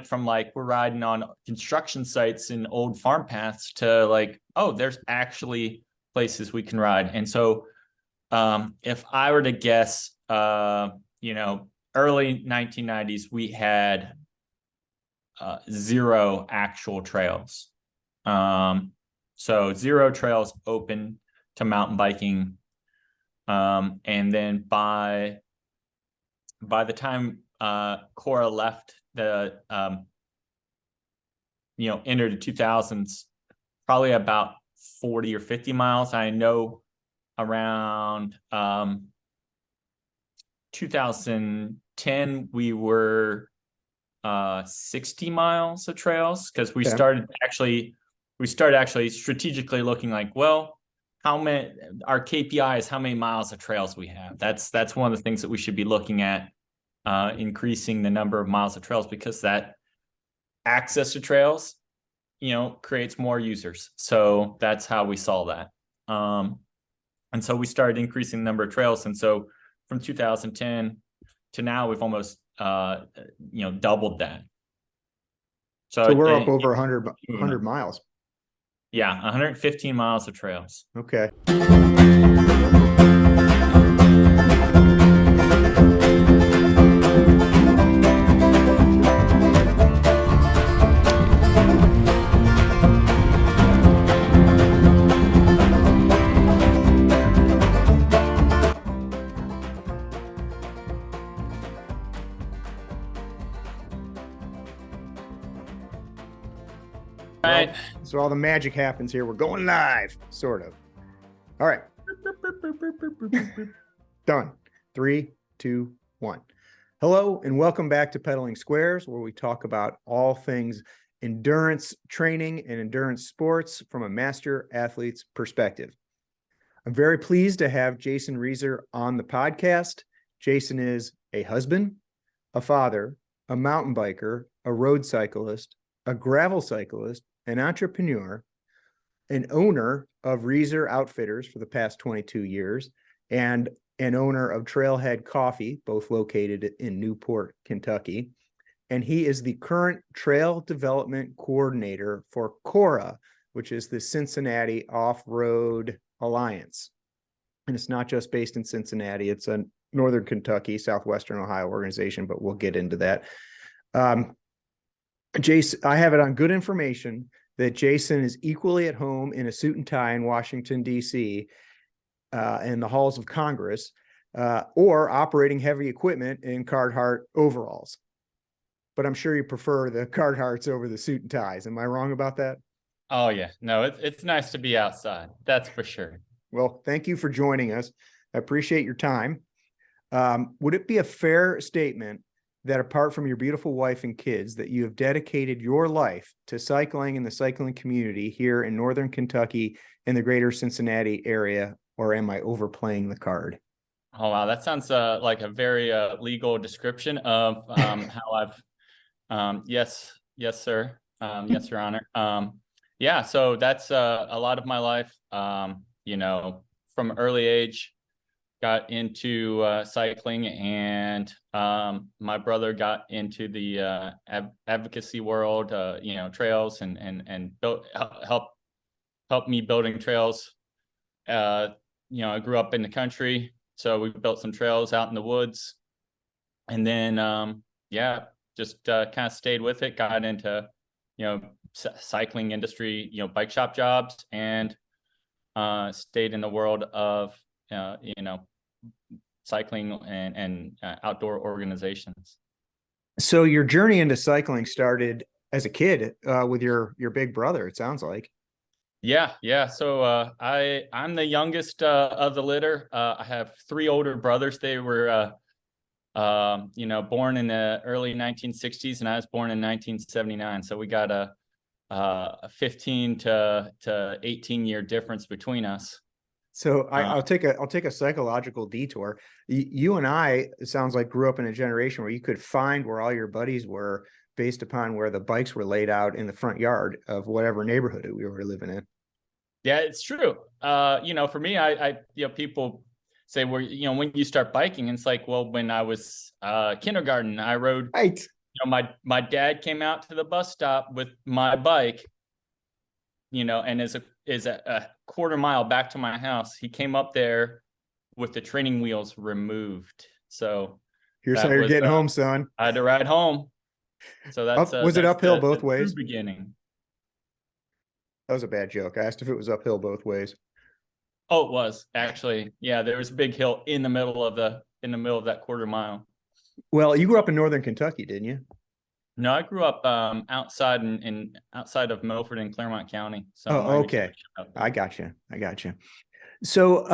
went from like, we're riding on construction sites and old farm paths to like, oh, there's actually places we can ride. And so if I were to guess, early 1990s, we had 0 actual trails. So 0 trails open to mountain biking. And then by the time CORA left the entered the 2000s, probably about 40 or 50 miles. I know around 2010 we were 60 miles of trails, because we started actually strategically looking like, well, how many, our KPI is how many miles of trails we have. That's one of the things that we should be looking at, increasing the number of miles of trails, because that access to trails, creates more users. So that's how we saw that. And so we started increasing the number of trails. And so from 2010 to now, we've almost, doubled that. So we're up over 100 miles. Yeah, 115 miles of trails. Okay. Right. So all the magic happens here. We're going live, sort of. All right. Done. 3, 2, 1. Hello, and welcome back to Pedaling Squares, where we talk about all things endurance training and endurance sports from a master athlete's perspective. I'm very pleased to have Jason Reeser on the podcast. Jason is a husband, a father, a mountain biker, a road cyclist, a gravel cyclist, an entrepreneur, an owner of Reeser Outfitters for the past 22 years, and an owner of Trailhead Coffee, both located in Newport, Kentucky. And he is the current trail development coordinator for CORA, which is the Cincinnati Off-Road Alliance. And it's not just based in Cincinnati, it's a Northern Kentucky, Southwestern Ohio organization, but we'll get into that. Jason, I have it on good information that Jason is equally at home in a suit and tie in Washington, D.C., in the halls of Congress, or operating heavy equipment in Carhartt overalls. But I'm sure you prefer the Carhartts over the suit and ties. Am I wrong about that? Oh, yeah. No, it's nice to be outside. That's for sure. Well, thank you for joining us. I appreciate your time. Would it be a fair statement that apart from your beautiful wife and kids, that you have dedicated your life to cycling in the cycling community here in Northern Kentucky in the Greater Cincinnati area, or am I overplaying the card? Oh, wow. That sounds like a very legal description of how I've, yes, sir. Yes, Your Honor. Yeah, so that's a lot of my life, from early age. Got into cycling, and my brother got into the advocacy world, trails, and helped me building trails. I grew up in the country, so we built some trails out in the woods, and then just kind of stayed with it. Got into cycling industry, bike shop jobs, and stayed in the world of cycling and outdoor organizations. So your journey into cycling started as a kid with your big brother, it sounds like. Yeah. So I'm the youngest of the litter. I have 3 older brothers. They were born in the early 1960s, and I was born in 1979. So we got a 15 to 18 year difference between us. So I'll take a psychological detour. You and I, it sounds like, grew up in a generation where you could find where all your buddies were based upon where the bikes were laid out in the front yard of whatever neighborhood we were living in. Yeah, it's true. For me, I people say, well, when you start biking, and it's like, well, when I was kindergarten, I rode my dad came out to the bus stop with my bike, and is a quarter mile back to my house. He came up there with the training wheels removed. So Here's how you're getting home, son. I had to ride home. So was it uphill both ways? True beginning. That was a bad joke. I asked if it was uphill both ways. Oh, it was actually. Yeah, there was a big hill in the middle of that quarter mile. Well, you grew up in Northern Kentucky, didn't you? No, I grew up outside outside of Milford in Claremont County. So okay. I got you. So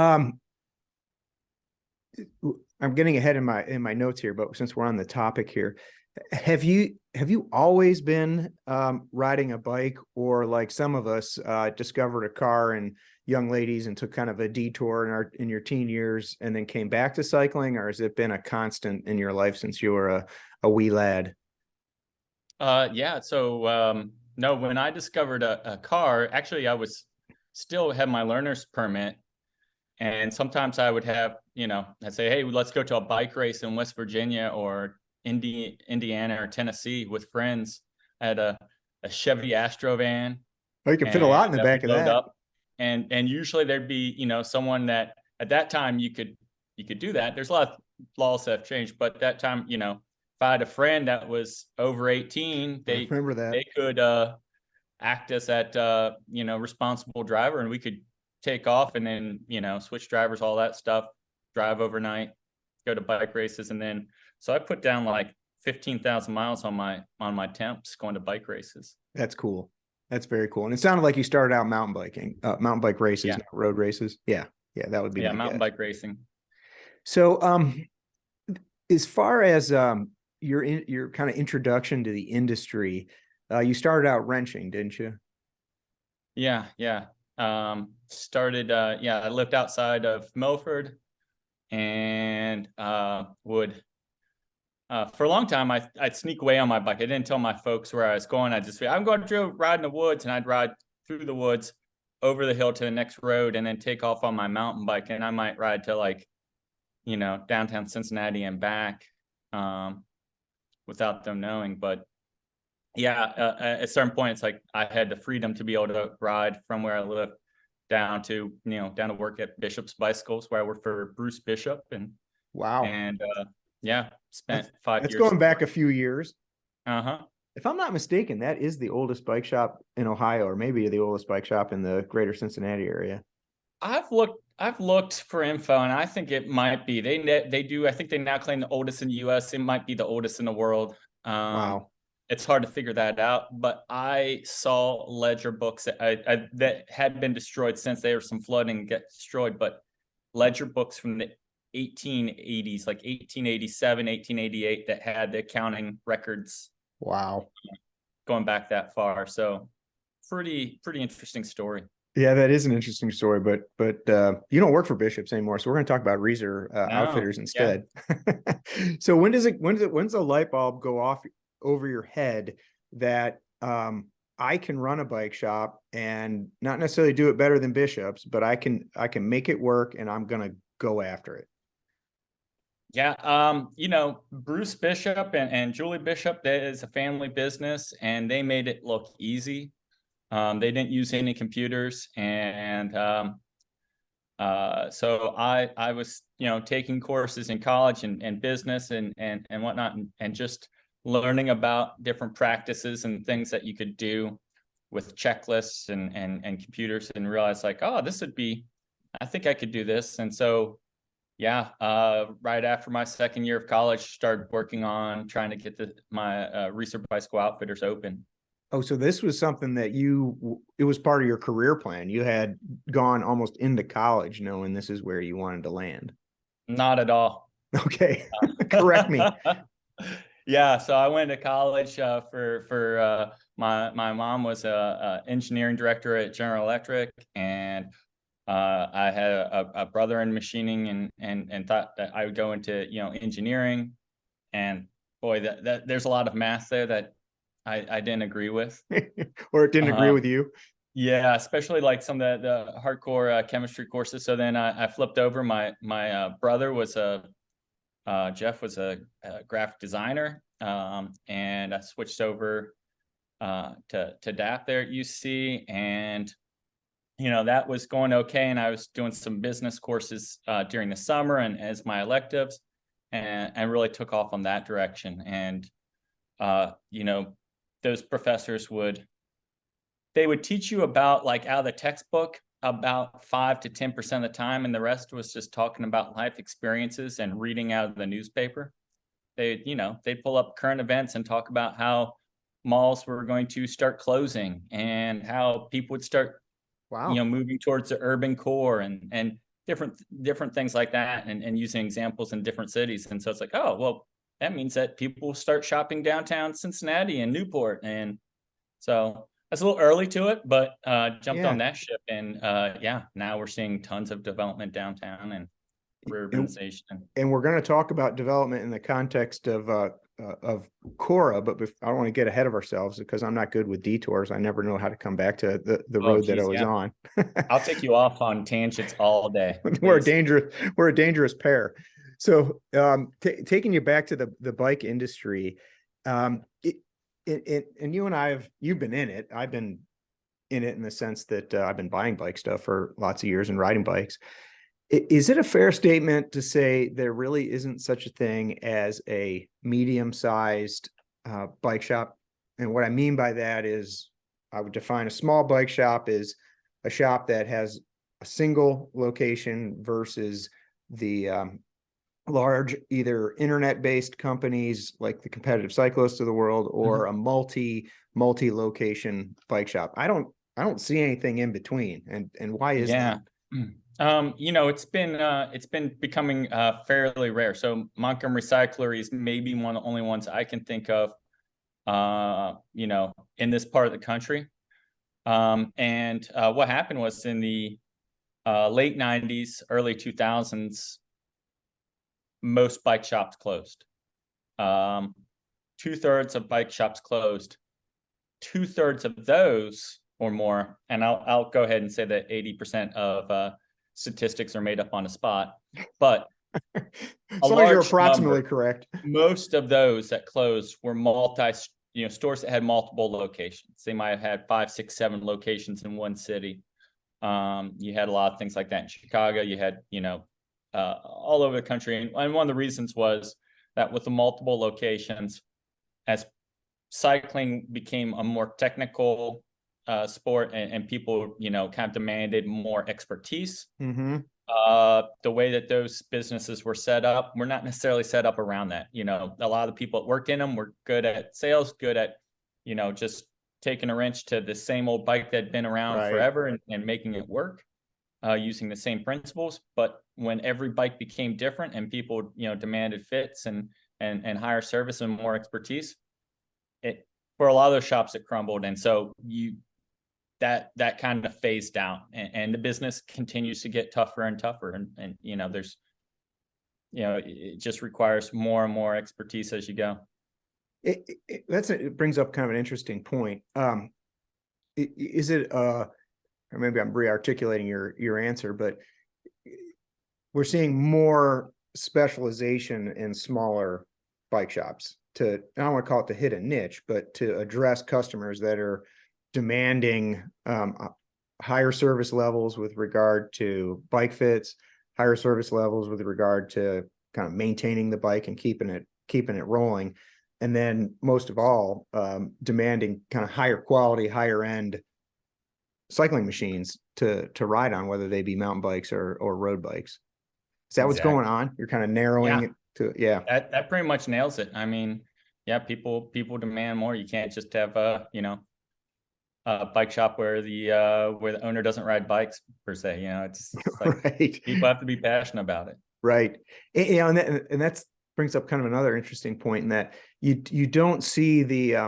I'm getting ahead in my notes here, but since we're on the topic here, have you always been riding a bike, or like some of us discovered a car and young ladies and took kind of a detour in your teen years and then came back to cycling, or has it been a constant in your life since you were a wee lad? Yeah. So no, when I discovered a car, actually I was still had my learner's permit. And sometimes I would have, I'd say, hey, let's go to a bike race in West Virginia or Indiana or Tennessee with friends. I had a Chevy Astro van. Oh, you can fit a lot in the back of that. Up. And usually there'd be, someone that at that time you could do that. There's a lot of laws that have changed, but at that time, if I had a friend that was over 18, I remember that they could act as that responsible driver, and we could take off and then switch drivers, all that stuff, drive overnight, go to bike races. And then so I put down like 15,000 miles on my temps going to bike races. That's cool. That's very cool. And it sounded like you started out mountain bike races, not road races. Yeah that would be mountain bike racing. So as far as your kind of introduction to the industry, you started out wrenching, didn't you? Yeah I lived outside of Milford, and would for a long time I'd sneak away on my bike. I didn't tell my folks where I was going. I'm going to ride in the woods, and I'd ride through the woods over the hill to the next road and then take off on my mountain bike. And I might ride to downtown Cincinnati and back without them knowing. But at a certain point, it's like I had the freedom to be able to ride from where I live down to work at Bishop's Bicycles, where I worked for Bruce Bishop. And wow. And spent 5 years. That's going back a few years. Uh-huh. If I'm not mistaken, that is the oldest bike shop in Ohio, or maybe the oldest bike shop in the Greater Cincinnati area. I've looked for info, and I think it might be. They do. I think they now claim the oldest in the U.S. It might be the oldest in the world. Wow. It's hard to figure that out, but I saw ledger books that had been destroyed since there was some flooding get destroyed, but ledger books from the 1880s, like 1887, 1888, that had the accounting records. Wow. Going back that far. So pretty interesting story. Yeah, that is an interesting story, but you don't work for Bishops anymore, so we're going to talk about Reeser Outfitters instead. Yeah. So when's the light bulb go off over your head that I can run a bike shop and not necessarily do it better than Bishops, but I can make it work, and I'm going to go after it? Yeah. Bruce Bishop and Julie Bishop, that is a family business, and they made it look easy. They didn't use any computers. And so I was, taking courses in college and business and whatnot, and just learning about different practices and things that you could do with checklists and computers, and realized like, oh, I think I could do this. And so, right after my second year of college, started working on trying to get my Reeser Bicycle Outfitters open. Oh, so this was something that it was part of your career plan. You had gone almost into college knowing this is where you wanted to land. Not at all. Okay. Correct me. Yeah. So I went to college for my mom was a engineering director at General Electric, and I had a brother in machining, and thought that I would go into, engineering. And boy, that there's a lot of math there that I didn't agree with. Or it didn't agree with you. Yeah, especially like some of the hardcore chemistry courses. So then I flipped over. My brother was Jeff was a graphic designer, and I switched over to DAP there at UC, and that was going okay. And I was doing some business courses during the summer and as my electives, and I really took off on that direction. And those professors would teach you about, like, out of the textbook about 5 to 10% of the time, and the rest was just talking about life experiences and reading out of the newspaper. They'd pull up current events and talk about how malls were going to start closing and how people would start Wow. moving towards the urban core and different things like that, and using examples in different cities. And so it's like, oh, well, that means that people start shopping downtown Cincinnati and Newport. And so that's a little early to it, but jumped on that ship. And now we're seeing tons of development downtown and urbanization. And we're going to talk about development in the context of CORA, but I don't want to get ahead of ourselves because I'm not good with detours. I never know how to come back to the road that I was on. I'll take you off on tangents all day. We're a dangerous pair. So taking you back to the bike industry, and you and you've been in it. I've been in it in the sense that I've been buying bike stuff for lots of years and riding bikes. Is it a fair statement to say there really isn't such a thing as a medium-sized bike shop? And what I mean by that is, I would define a small bike shop as a shop that has a single location versus the large, either internet-based companies like the Competitive Cyclists of the world, or a multi-location bike shop. I don't see anything in between. And why is that? It's been becoming fairly rare. So Montgomery Cyclery is maybe one of the only ones I can think of, in this part of the country. And what happened was, in the late 90s, early 2000s, most bike shops closed. 2/3 of bike shops closed. 2/3 of those or more, and I'll go ahead and say that 80% of statistics are made up on the spot, but as long as you're approximately correct. Most of those that closed were stores that had multiple locations. They might have had 5, 6, 7 locations in one city. You had a lot of things like that in Chicago. You had, all over the country. And one of the reasons was that with the multiple locations, as cycling became a more technical sport, and people, kind of demanded more expertise. Mm-hmm. The way that those businesses were set up, were not necessarily set up around that. A lot of the people that worked in them were good at sales, good at, just taking a wrench to the same old bike that had been around forever and making it work, using the same principles. But when every bike became different and people, demanded fits and higher service and more expertise, for a lot of those shops, it crumbled. And so that kind of phased out, and the business continues to get tougher and tougher. And there's, it just requires more and more expertise as you go. It brings up kind of an interesting point. Is it, or maybe I'm re-articulating your answer, but we're seeing more specialization in smaller bike shops I don't want to call it to hit a niche, but to address customers that are demanding higher service levels with regard to bike fits, higher service levels with regard to kind of maintaining the bike and keeping it rolling. And then most of all, demanding kind of higher quality, higher end cycling machines to ride on, whether they be mountain bikes or road bikes. Is that what's going on? You're kind of narrowing it to, that pretty much nails it. I mean, people demand more. You can't just have a bike shop where the owner doesn't ride bikes per se. It's like right. People have to be passionate about it. Right. And that brings up kind of another interesting point, in that you don't see the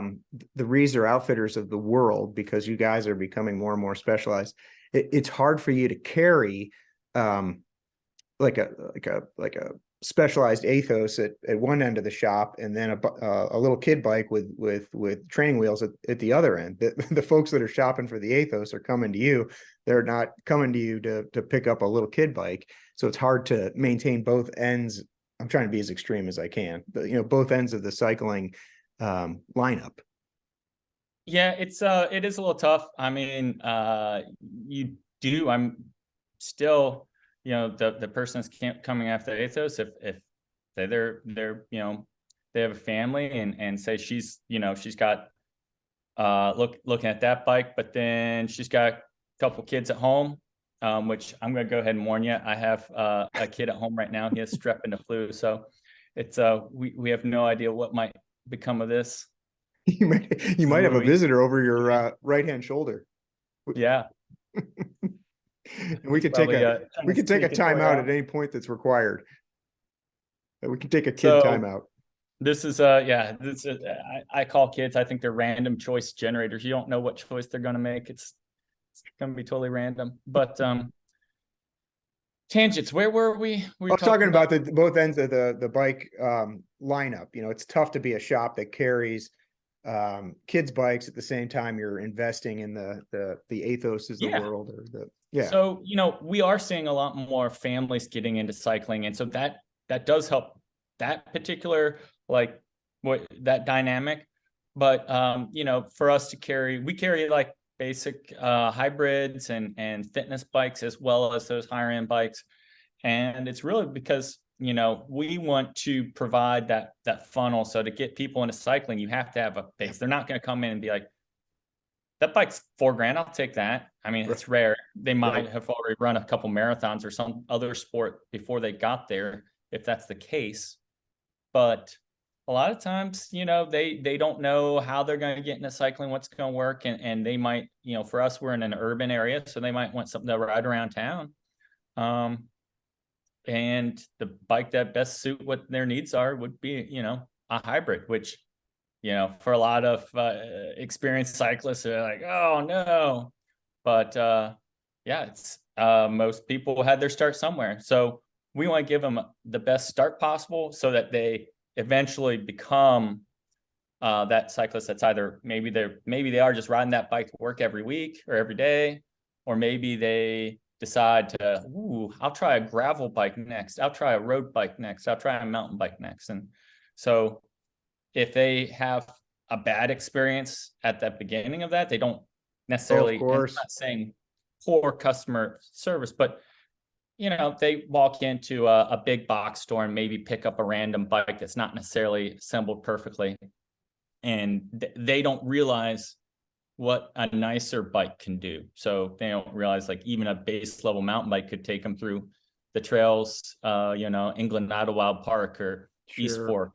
Reeser Outfitters of the world, because you guys are becoming more and more specialized. It's hard for you to carry like a specialized Athos at one end of the shop, and then a little kid bike with training wheels at the other end. The folks that are shopping for the Athos are coming to you. They're not coming to you to pick up a little kid bike. So it's hard to maintain both ends I'm trying to be as extreme as I can, but both ends of the cycling lineup. Yeah, it is a little tough. I mean, I'm still, the person that's coming after Athos, if they're they have a family and say she's got looking at that bike, but then she's got a couple kids at home, which I'm going to go ahead and warn you. I have a kid at home right now. He has strep and the flu. So it's we have no idea what might become of this. You might have a visitor over your right-hand shoulder. Yeah. And we could take a timeout at any point that's required. We can take a kid timeout. This is I call kids, I think they're random choice generators. You don't know what choice they're going to make. It's going to be totally random. But tangents, where were we? I was talking about both ends of the bike lineup. It's tough to be a shop that carries kids bikes at the same time you're investing in the Athos of the world, or So we are seeing a lot more families getting into cycling, and so that does help that particular that dynamic. But for us to we carry like basic hybrids and fitness bikes, as well as those higher end bikes, and it's really because we want to provide that funnel. So to get people into cycling, you have to have a base. They're not going to come in and be like, that bike's $4,000, I'll take that. I mean, it's rare. They might have already run a couple marathons or some other sport before they got there, if that's the case. But a lot of times, they don't know how they're going to get into cycling, what's going to work. And they might, for us, we're in an urban area, so they might want something to ride around town. And the bike that best suit what their needs are would be, a hybrid, which, for a lot of experienced cyclists, they're like, oh no. But it's most people had their start somewhere. So we want to give them the best start possible so that they eventually become that cyclist that's either maybe they are just riding that bike to work every week or every day, or maybe they decide to, I'll try a gravel bike next. I'll try a road bike next. I'll try a mountain bike next. And so if they have a bad experience at the beginning of that, they don't necessarily, of course, I'm not saying poor customer service, but they walk into a big box store and maybe pick up a random bike that's not necessarily assembled perfectly. And they don't realize what a nicer bike can do. So they don't realize even a base level mountain bike could take them through the trails, England Idlewild Park or East Fork.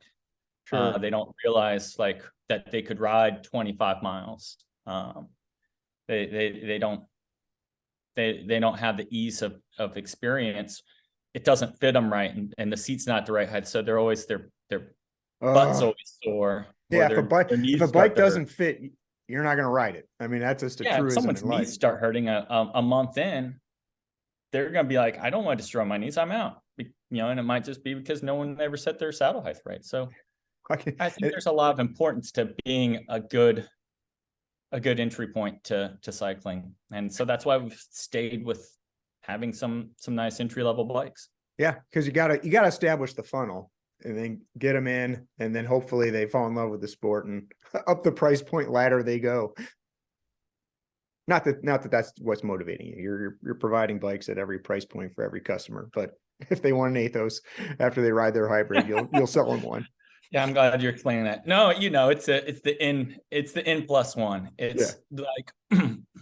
Sure. They don't realize that they could ride 25 miles. They don't have the ease of experience. It doesn't fit them right, and the seat's not the right height. So they're always their butt's always sore. Yeah, if a bike doesn't fit, you're not going to ride it. I mean, that's just a truism. If someone's knees start hurting a month in, they're going to be like, I don't want to destroy my knees. I'm out. And it might just be because no one ever set their saddle height right. So I think there's a lot of importance to being a good entry point to cycling. And so that's why we've stayed with having some nice entry level bikes. Yeah, because you gotta establish the funnel and then get them in, and then hopefully they fall in love with the sport, and up the price point ladder they go. Not that that's what's motivating you. You're providing bikes at every price point for every customer, but if they want an Athos after they ride their hybrid, you'll sell them one. Yeah, I'm glad you're explaining that. No, it's the N+1. It's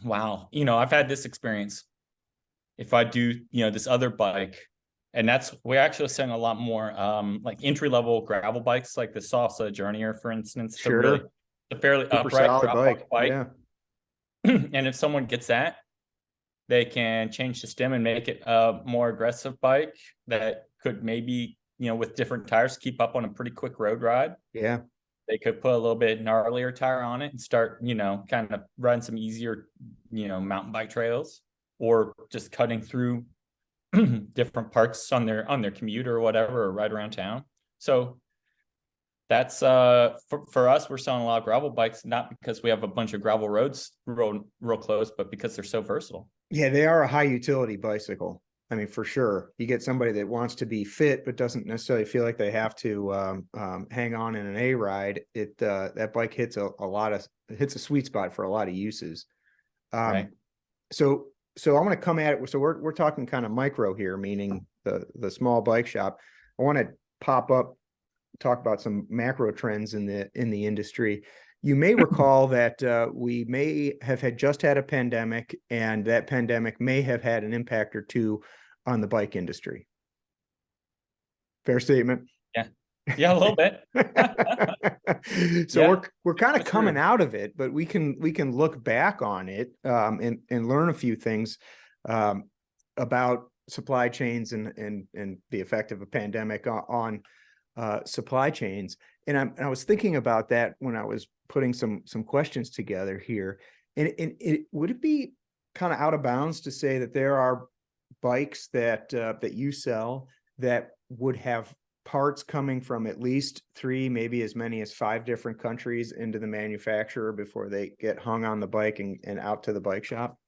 wow. I've had this experience. If I do, this other bike, and we're actually selling a lot more entry level gravel bikes, like the Salsa Journeyer, for instance. Sure. Really, a fairly super upright solid bike. Yeah. And if someone gets that, they can change the stem and make it a more aggressive bike that could maybe, with different tires, keep up on a pretty quick road ride. Yeah. They could put a little bit gnarlier tire on it and start, kind of run some easier, mountain bike trails, or just cutting through different parts on their commute or whatever, or right around town. So that's for us, we're selling a lot of gravel bikes, not because we have a bunch of gravel roads real close, but because they're so versatile. Yeah, they are a high utility bicycle. I mean, for sure, you get somebody that wants to be fit but doesn't necessarily feel like they have to hang on in an A ride. That bike hits it hits a sweet spot for a lot of uses. Right. So I'm going to come at it. So we're talking kind of micro here, meaning the small bike shop. I want to talk about some macro trends in the industry. You may recall that we may have just had a pandemic, and that pandemic may have had an impact or two on the bike industry. Fair statement. Yeah, a little bit. So Yeah, we're kind of coming true. out of it, but we can look back on it and learn a few things about supply chains and the effect of a pandemic on supply chains. And I was thinking about that when I was putting some questions together here. And would it be kind of out of bounds to say that there are bikes that you sell that would have parts coming from at least 3, maybe as many as 5 different countries into the manufacturer before they get hung on the bike and out to the bike shop?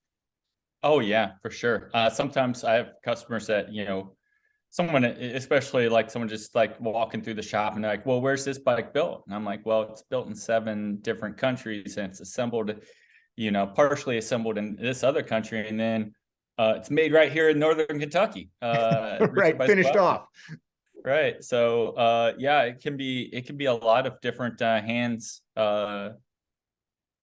Oh yeah, for sure. Sometimes I have customers that, someone, especially like someone just like walking through the shop and they're like, well, where's this bike built? And I'm like, well, it's built in 7 different countries and it's assembled, partially assembled in this other country. And then it's made right here in Northern Kentucky. Right, finished off. Right. So yeah, it can be a lot of different hands are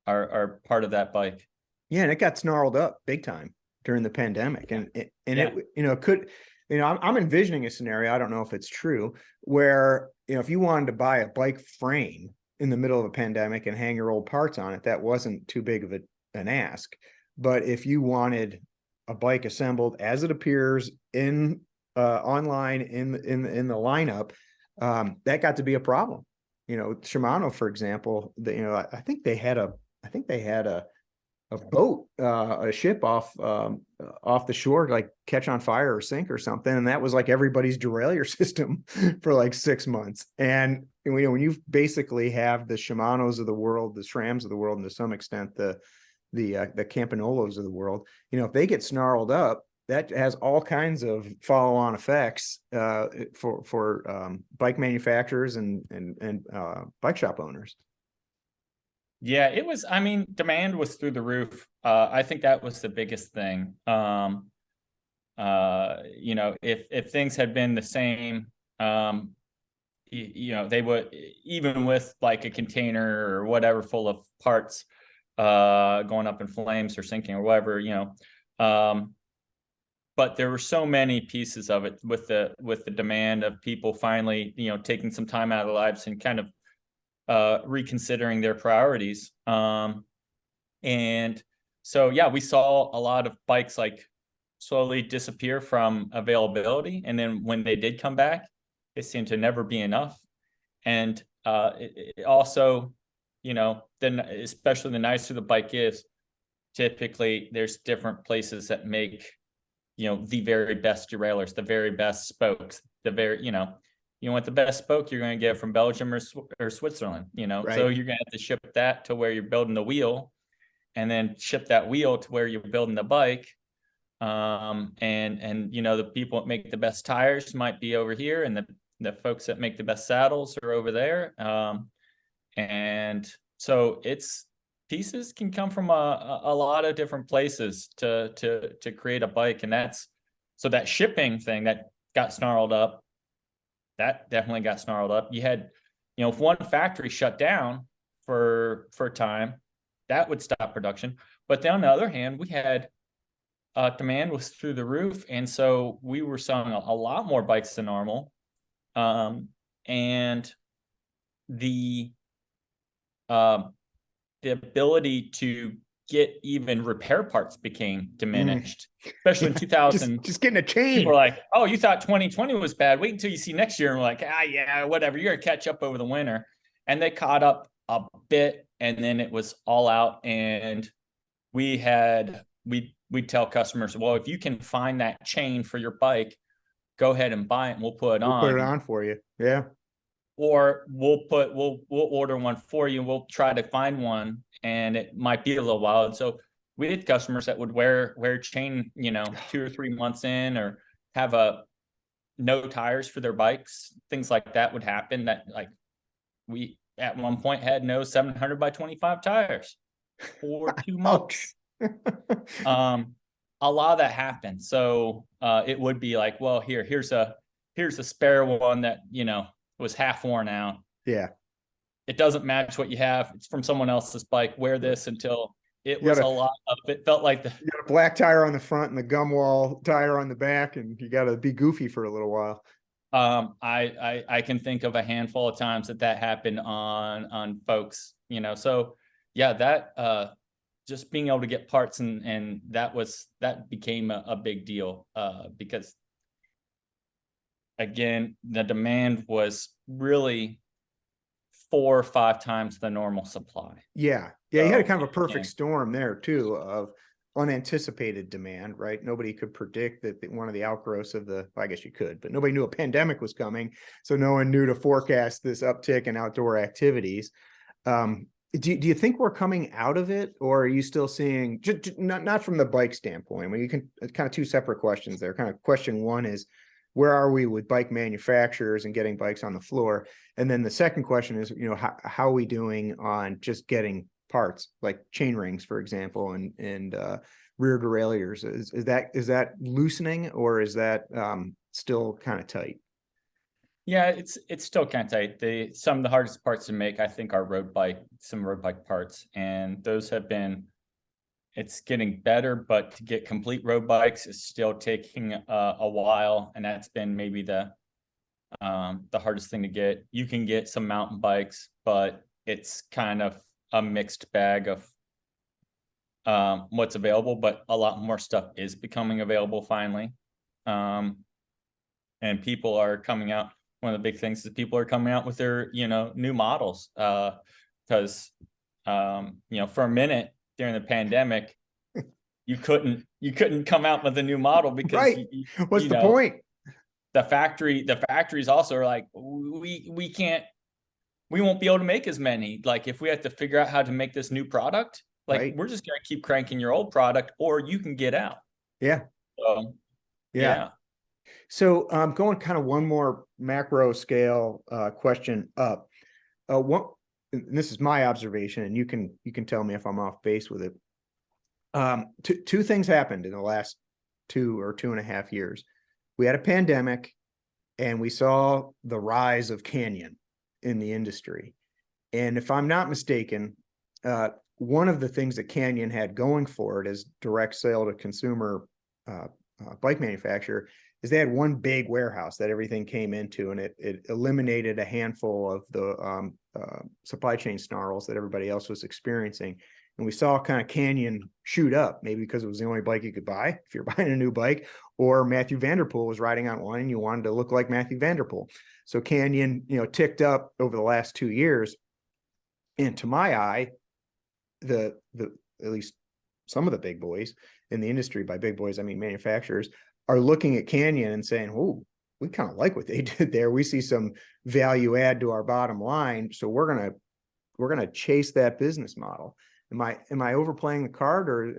part of that bike. Yeah, and it got snarled up big time during the pandemic, and Yeah. it could, I'm envisioning a scenario. I don't know if it's true, where if you wanted to buy a bike frame in the middle of a pandemic and hang your old parts on it, that wasn't too big of an ask. But if you wanted a bike assembled as it appears in online in the lineup, that got to be a problem. Shimano, for example, I think they had a boat, a ship off the shore, like catch on fire or sink or something, and that was like everybody's derailleur system for like 6 months. And when you basically have the Shimanos of the world, the SRAMs of the world, and to some extent the Campanolos of the world, if they get snarled up, that has all kinds of follow-on effects for bike manufacturers and bike shop owners. Yeah, it was, demand was through the roof. I think that was the biggest thing. If things had been the same, they would, even with like a container or whatever full of parts going up in flames or sinking or whatever, but there were so many pieces of it with the demand of people finally, taking some time out of their lives and kind of reconsidering their priorities. And so, yeah, we saw a lot of bikes like slowly disappear from availability. And then when they did come back, it seemed to never be enough. And it also, then especially the nicer the bike is, typically there's different places that make, the very best derailleurs, the very best spokes, you want the best spoke, you're going to get from Belgium or Switzerland, Right. So you're going to have to ship that to where you're building the wheel, and then ship that wheel to where you're building the bike. And the people that make the best tires might be over here, and the folks that make the best saddles are over there. And so pieces can come from a lot of different places to create a bike. And so that shipping thing that got snarled up, that definitely got snarled up. You had, if one factory shut down for a time, that would stop production. But then on the other hand, we had demand was through the roof, and so we were selling a lot more bikes than normal. And the ability to get even repair parts became diminished, especially in 2000. Just getting a chain. People were like, oh, you thought 2020 was bad. Wait until you see next year. And we're like, yeah, whatever. You're going to catch up over the winter. And they caught up a bit, and then it was all out. And we'd tell customers, well, if you can find that chain for your bike, go ahead and buy it and we'll put it on. We'll put it on for you. Yeah. Or we'll order one for you, and we'll try to find one, and it might be a little while. And so we had customers that would wear chain, 2 or 3 months in, or have no tires for their bikes. Things like that would happen, that like we at one point had no 700 by 25 tires for 2 months. A lot of that happened. So it would be like, well, here's a spare one that, was half worn out. Yeah. It doesn't match what you have. It's from someone else's bike. Wear this until it You was gotta- a lot of it. Felt like You got a black tire on the front and the gum wall tire on the back, and you got to be goofy for a little while. I can think of a handful of times that happened on folks, so yeah, that just being able to get parts, and that became a big deal, because again, the demand was really 4 or 5 times the normal supply. Yeah. You had a So, kind of a perfect yeah. storm there too of unanticipated demand, right? Nobody could predict that one of the outgrowths of I guess you could, but nobody knew a pandemic was coming. So no one knew to forecast this uptick in outdoor activities. Do you think we're coming out of it, or are you still seeing, not from the bike standpoint? Well, you can, kind of two separate questions there. Kind of question one is, where are we with bike manufacturers and getting bikes on the floor? And then the second question is, how are we doing on just getting parts like chain rings, for example, and rear derailleurs? Is that loosening, or is that still kind of tight? Yeah, it's still kind of tight. Some of the hardest parts to make, I think, are some road bike parts, and those have been. It's getting better, but to get complete road bikes is still taking a while, and that's been maybe the hardest thing to get. You can get some mountain bikes, but it's kind of a mixed bag of what's available. But a lot more stuff is becoming available finally, and people are coming out. One of the big things is people are coming out with their new models, because for a minute during the pandemic, you couldn't come out with a new model because Right. What's the point? The factories also are like, we won't be able to make as many. Like, if we have to figure out how to make this new product, like, Right. we're just gonna keep cranking your old product, or you can get out. Yeah. So Yeah. So going kind of one more macro scale question up. And this is my observation, and you can tell me if I'm off base with it. Two things happened in the last 2.5 years. We had a pandemic, and we saw the rise of Canyon in the industry. And if I'm not mistaken, one of the things that Canyon had going for it as direct sale to consumer bike manufacturer is they had one big warehouse that everything came into, and it eliminated a handful of the supply chain snarls that everybody else was experiencing. And we saw kind of Canyon shoot up, maybe because it was the only bike you could buy if you're buying a new bike, or Matthew Vanderpool was riding on one and you wanted to look like Matthew Vanderpool. So Canyon, ticked up over the last 2 years. And to my eye, the at least some of the big boys in the industry, by big boys I mean manufacturers, are looking at Canyon and saying, "Oh, we kind of like what they did there. We see some value add to our bottom line, so we're gonna chase that business model." Am I overplaying the card, or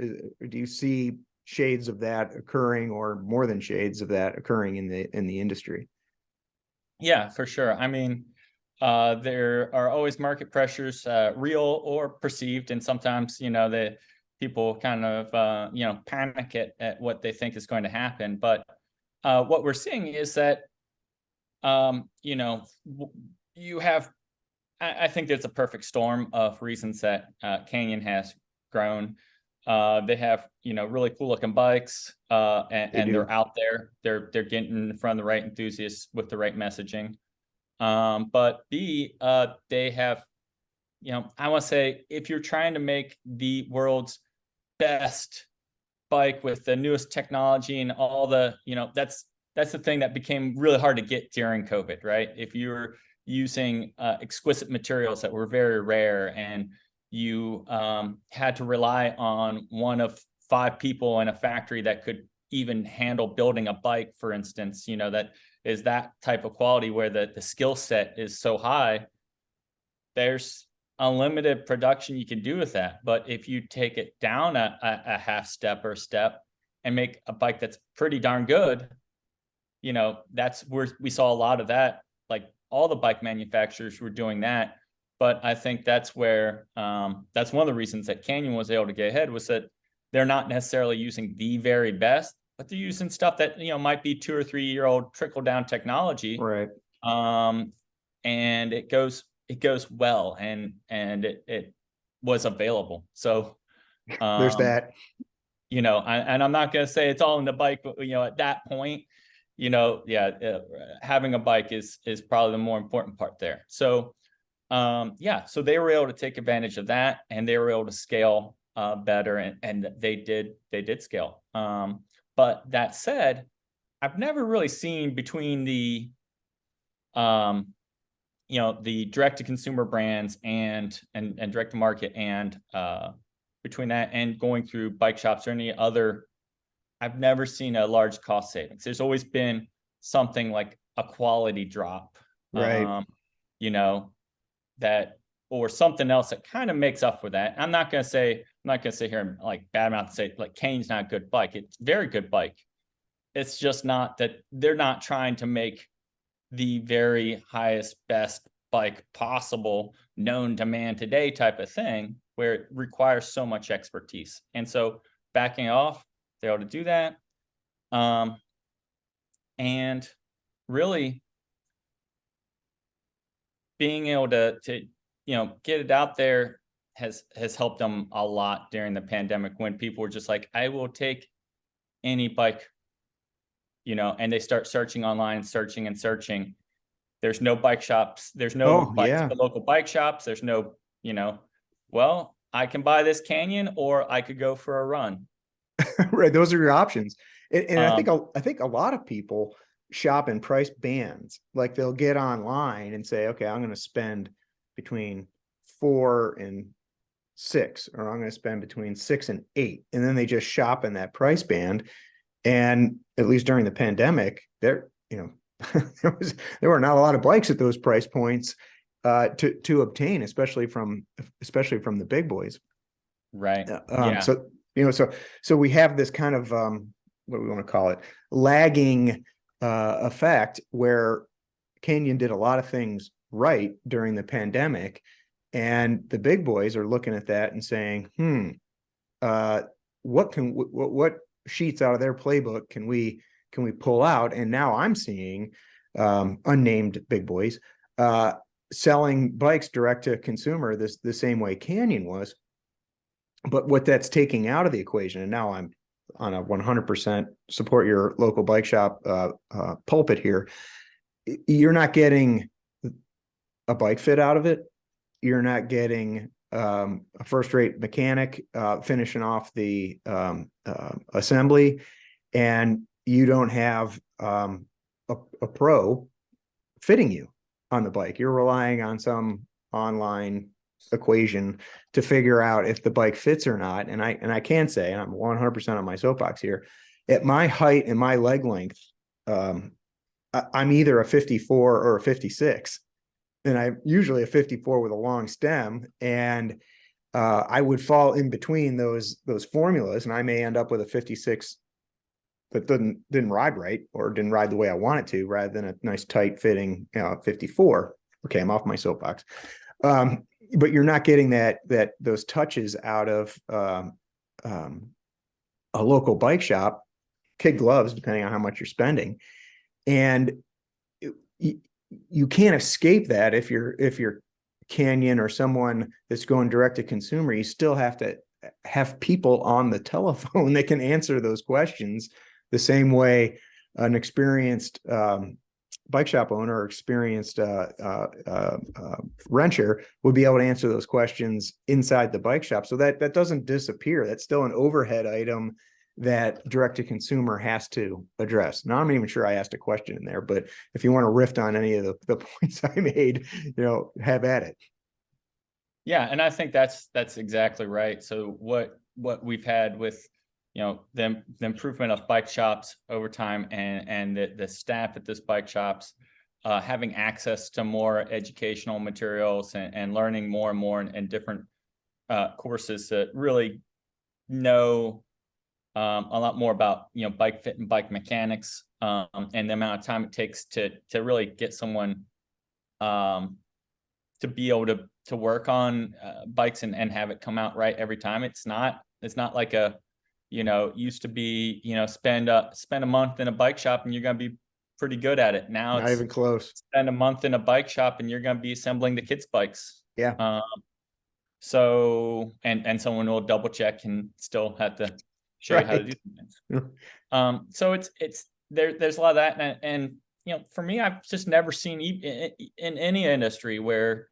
do you see shades of that occurring, or more than shades of that occurring in the industry? Yeah, for sure. I mean, there are always market pressures, real or perceived, and sometimes the people kind of panic at what they think is going to happen. But what we're seeing is that you have. I think there's a perfect storm of reasons that Canyon has grown. They have really cool looking bikes, and they're out there. They're getting in front of the right enthusiasts with the right messaging. But B, they have, I want to say, if you're trying to make the world's best bike with the newest technology and all the, that's the thing that became really hard to get during COVID, right? If you're using exquisite materials that were very rare, and you had to rely on one of 5 people in a factory that could even handle building a bike, for instance, that is that type of quality where the skill set is so high, there's unlimited production you can do with that. But if you take it down a half step or a step and make a bike that's pretty darn good, that's where we saw a lot of that. Like all the bike manufacturers were doing that. But I think that's where that's one of the reasons that Canyon was able to get ahead, was that they're not necessarily using the very best, but they're using stuff that might be 2 or 3 year old trickle down technology, Right. and it goes well, and it was available. So There's that. and I'm not going to say it's all in the bike, but at that point, having a bike is probably the more important part there. So so they were able to take advantage of that, and they were able to scale better, and they did scale. But that said, I've never really seen between the the direct to consumer brands and direct to market, and between that and going through bike shops or any other, I've never seen a large cost savings. There's always been something like a quality drop, Right. that, or something else that kind of makes up for that. I'm not gonna sit here and like badmouth and say like Canyon's not a good bike. It's a very good bike. It's just not that they're not trying to make the very highest, best bike possible, known to man today type of thing, where it requires so much expertise. And so backing off, they're able to do that. And really being able to get it out there has helped them a lot during the pandemic, when people were just like, I will take any bike, and they start searching online, searching. There's no bike shops. There's no bikes for local bike shops. There's no, well, I can buy this Canyon, or I could go for a run. Right. Those are your options. And I think a lot of people shop in price bands. Like they'll get online and say, okay, I'm going to spend between 4 and 6, or I'm going to spend between 6 and 8. And then they just shop in that price band. And at least during the pandemic, there were not a lot of bikes at those price points to obtain, especially from the big boys. Right. So we have this kind of what do we want to call it, lagging effect, where Canyon did a lot of things right during the pandemic, and the big boys are looking at that and saying, what sheets out of their playbook can we pull out? And now I'm seeing unnamed big boys selling bikes direct to consumer the same way Canyon was. But what that's taking out of the equation, and now I'm on a 100% support your local bike shop pulpit here, you're not getting a bike fit out of it. You're not getting a first-rate mechanic finishing off the assembly, and you don't have a pro fitting you on the bike. You're relying on some online equation to figure out if the bike fits or not. And I can say, and I'm 100% on my soapbox here, at my height and my leg length, I'm either a 54 or a 56. And I'm usually a 54 with a long stem, and I would fall in between those formulas, and I may end up with a 56 that didn't ride right, or didn't ride the way I want it to, rather than a nice tight fitting 54. Okay, I'm off my soapbox. But you're not getting those touches out of a local bike shop, kid gloves, depending on how much you're spending, and you can't escape that if you're Canyon or someone that's going direct to consumer. You still have to have people on the telephone that can answer those questions the same way an experienced bike shop owner or experienced renter would be able to answer those questions inside the bike shop. So that doesn't disappear. That's still an overhead item that direct to consumer has to address. Now, I'm not even sure I asked a question in there, but if you want to riff on any of the points I made, have at it. Yeah, and I think that's exactly right. So what we've had with the improvement of bike shops over time, and the staff at this bike shops, having access to more educational materials and learning more and more and different courses to really know a lot more about, bike fit and bike mechanics, and the amount of time it takes to really get someone to be able to work on bikes and have it come out right every time. It's not like used to be, spend a month in a bike shop and you're going to be pretty good at it. Now Not even close. Spend a month in a bike shop and you're going to be assembling the kids' bikes. Yeah. So, and someone will double check and still have to show you how to do things. So it's there's a lot of that. And for me, I've just never seen in any industry where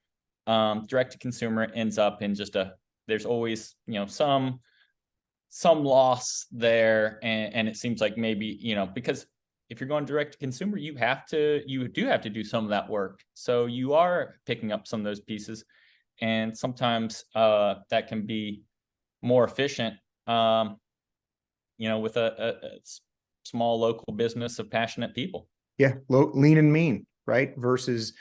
direct to consumer ends up in just there's always, some loss there. And it seems like maybe, because if you're going direct to consumer, you do have to do some of that work. So you are picking up some of those pieces. And sometimes that can be more efficient, with a small local business of passionate people. Yeah. Lean and mean, right? Versus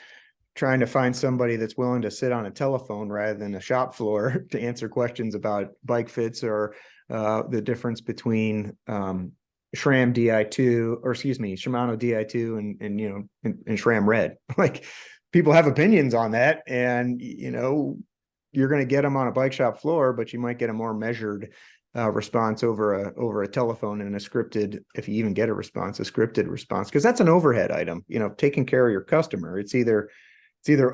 trying to find somebody that's willing to sit on a telephone rather than a shop floor to answer questions about bike fits or the difference between SRAM Di2, or excuse me, Shimano Di2 and SRAM Red. Like, people have opinions on that, and you're going to get them on a bike shop floor, but you might get a more measured response over a telephone and a scripted, if you even get a scripted response, because that's an overhead item. Taking care of your customer. It's either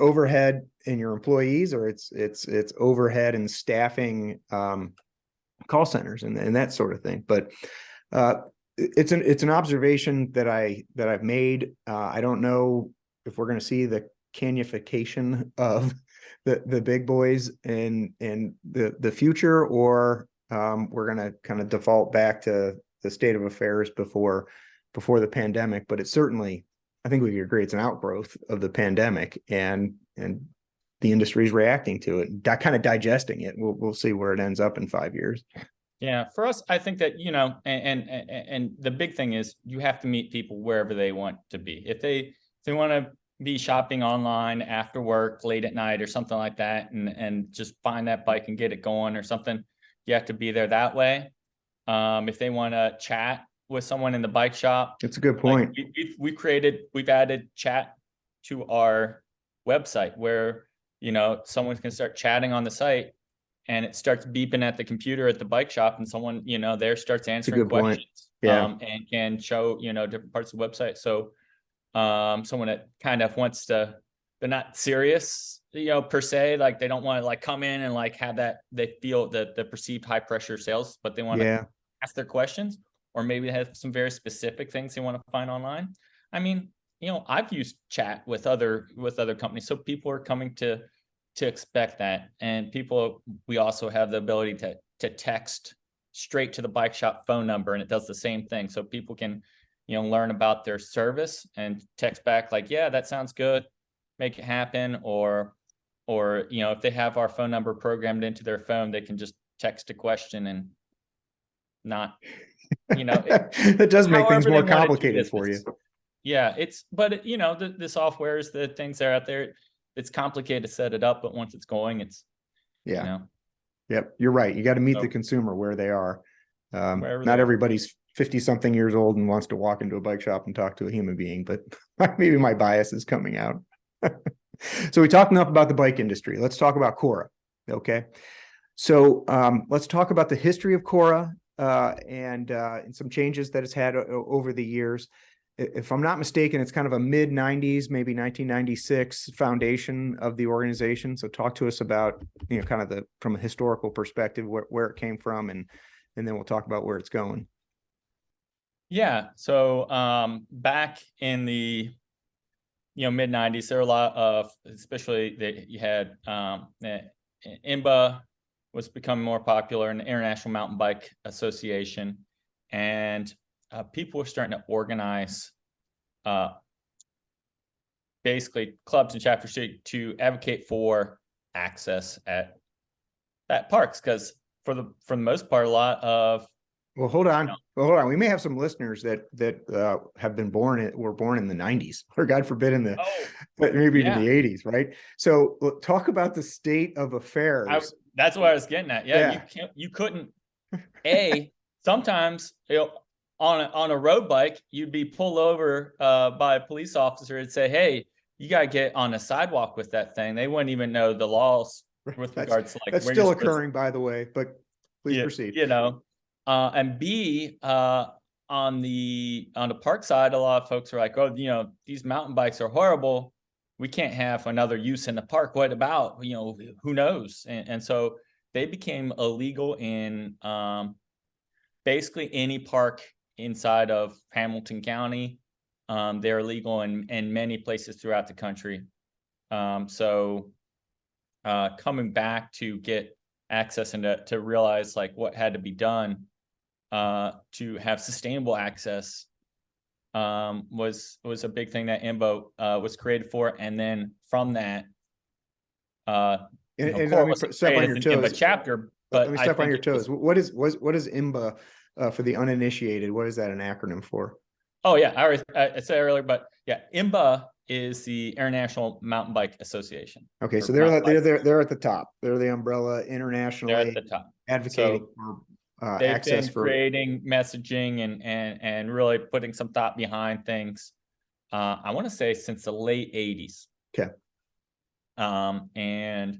overhead in your employees, or it's overhead in staffing call centers and that sort of thing. But it's an observation that I've made. I don't know if we're going to see the canification of the big boys in the future, or we're going to kind of default back to the state of affairs before the pandemic. But it's certainly, I think we could agree, it's an outgrowth of the pandemic, and the industry is reacting to it, kind of digesting it. We'll see where it ends up in 5 years. Yeah, for us, I think that, and the big thing is you have to meet people wherever they want to be. If they want to be shopping online after work, late at night or something like that, and just find that bike and get it going or something, you have to be there that way. If they want to chat with someone in the bike shop, it's a good point. Like we've added chat to our website where, someone can start chatting on the site, and it starts beeping at the computer at the bike shop, and someone, there starts answering questions. Yeah. And can show, different parts of the website. So someone that kind of wants to, they're not serious, per se, like they don't want to like come in and like have that, they feel the perceived high pressure sales, but they want to ask their questions, or maybe they have some very specific things they want to find online. I mean, I've used chat with other companies, so people are coming to expect that. And we also have the ability to text straight to the bike shop phone number, and it does the same thing. So people can, learn about their service and text back like, yeah, that sounds good, make it happen. Or, if they have our phone number programmed into their phone, they can just text a question and not, it does make things more complicated for you. Yeah, but the software is the things that are out there. It's complicated to set it up, but once it's going, it's, Yep, you're right. You got to meet the consumer where they are. Not everybody's 50-something years old and wants to walk into a bike shop and talk to a human being, but maybe my bias is coming out. So we talked enough about the bike industry. Let's talk about CORA. Okay. So let's talk about the history of CORA and some changes that it's had over the years. If I'm not mistaken, it's kind of a mid-90s, maybe 1996 foundation of the organization. So talk to us about, kind of from a historical perspective, where it came from, and then we'll talk about where it's going. Yeah. So back in the mid-90s, there were a lot of, especially that you had IMBA was becoming more popular, in the International Mountain Bike Association, and people were starting to organize basically clubs and chapters to advocate for access at parks, because for the most part, a lot of Well, hold on. Well, hold on. We may have some listeners that have been were born in the 90s, or God forbid maybe in yeah. the 80s, right? So talk about the state of affairs. That's what I was getting at. Yeah. You couldn't. Sometimes, on a road bike, you'd be pulled over by a police officer and say, "Hey, you got to get on the sidewalk with that thing." They wouldn't even know the laws with regards to that's still occurring, by the way. But please proceed. And B, on the park side, a lot of folks are like, "Oh, these mountain bikes are horrible. We can't have another use in the park. What about, who knows?" And so they became illegal in basically any park inside of Hamilton County. They're illegal in many places throughout the country. So coming back to get access and to realize like what had to be done to have sustainable access was a big thing that IMBA was created for. And then from that, let me step on your toes. Chapter, but let me step on your toes. What is IMBA for the uninitiated? What is that an acronym for? Oh yeah, I said earlier, but yeah, IMBA is the International Mountain Bike Association. Okay, so they're at the top. They're the umbrella internationally. They're at the top, advocating for access for creating messaging and really putting some thought behind things. I want to say since the late 80s. Okay. And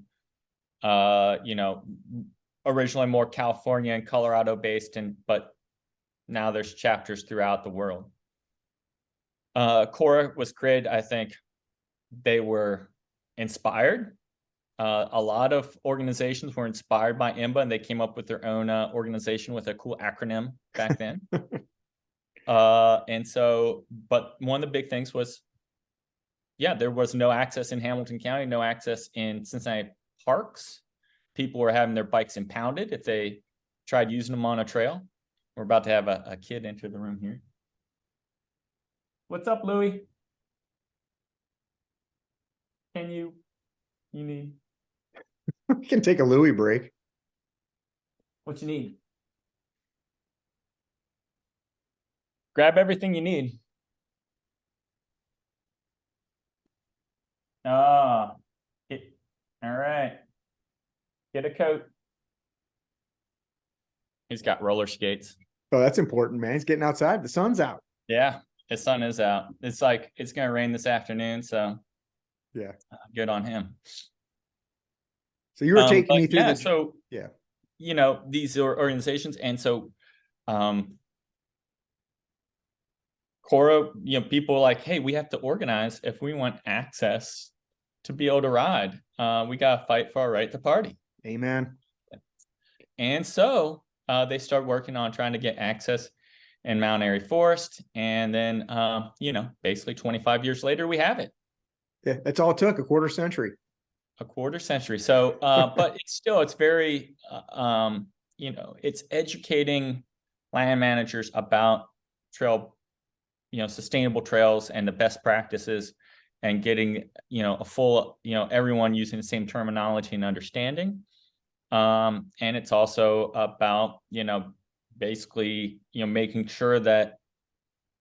originally more California and Colorado based, but now there's chapters throughout the world. CORA was created, I think they were inspired. A lot of organizations were inspired by IMBA, and they came up with their own organization with a cool acronym back then. And so, but one of the big things was, there was no access in Hamilton County, no access in Cincinnati parks. People were having their bikes impounded if they tried using them on a trail. We're about to have a kid enter the room here. What's up, Louie? You need? We can take a Louie break. What you need? Grab everything you need. All right. Get a coat. He's got roller skates. Oh, that's important, man. He's getting outside. The sun's out. Yeah, the sun is out. It's like it's going to rain this afternoon, so yeah, good on him. So you were taking me through this. So these are organizations, and so CORA, people are like, hey, we have to organize if we want access to be able to ride. We got to fight for our right to party. Amen. And so they start working on trying to get access in Mount Airy Forest. And then, basically 25 years later, we have it. Yeah, that's all it took, a quarter century. A quarter century. So, but it's very, it's educating land managers about sustainable trails and the best practices, and getting, a full, everyone using the same terminology and understanding. And it's also about, basically, making sure that,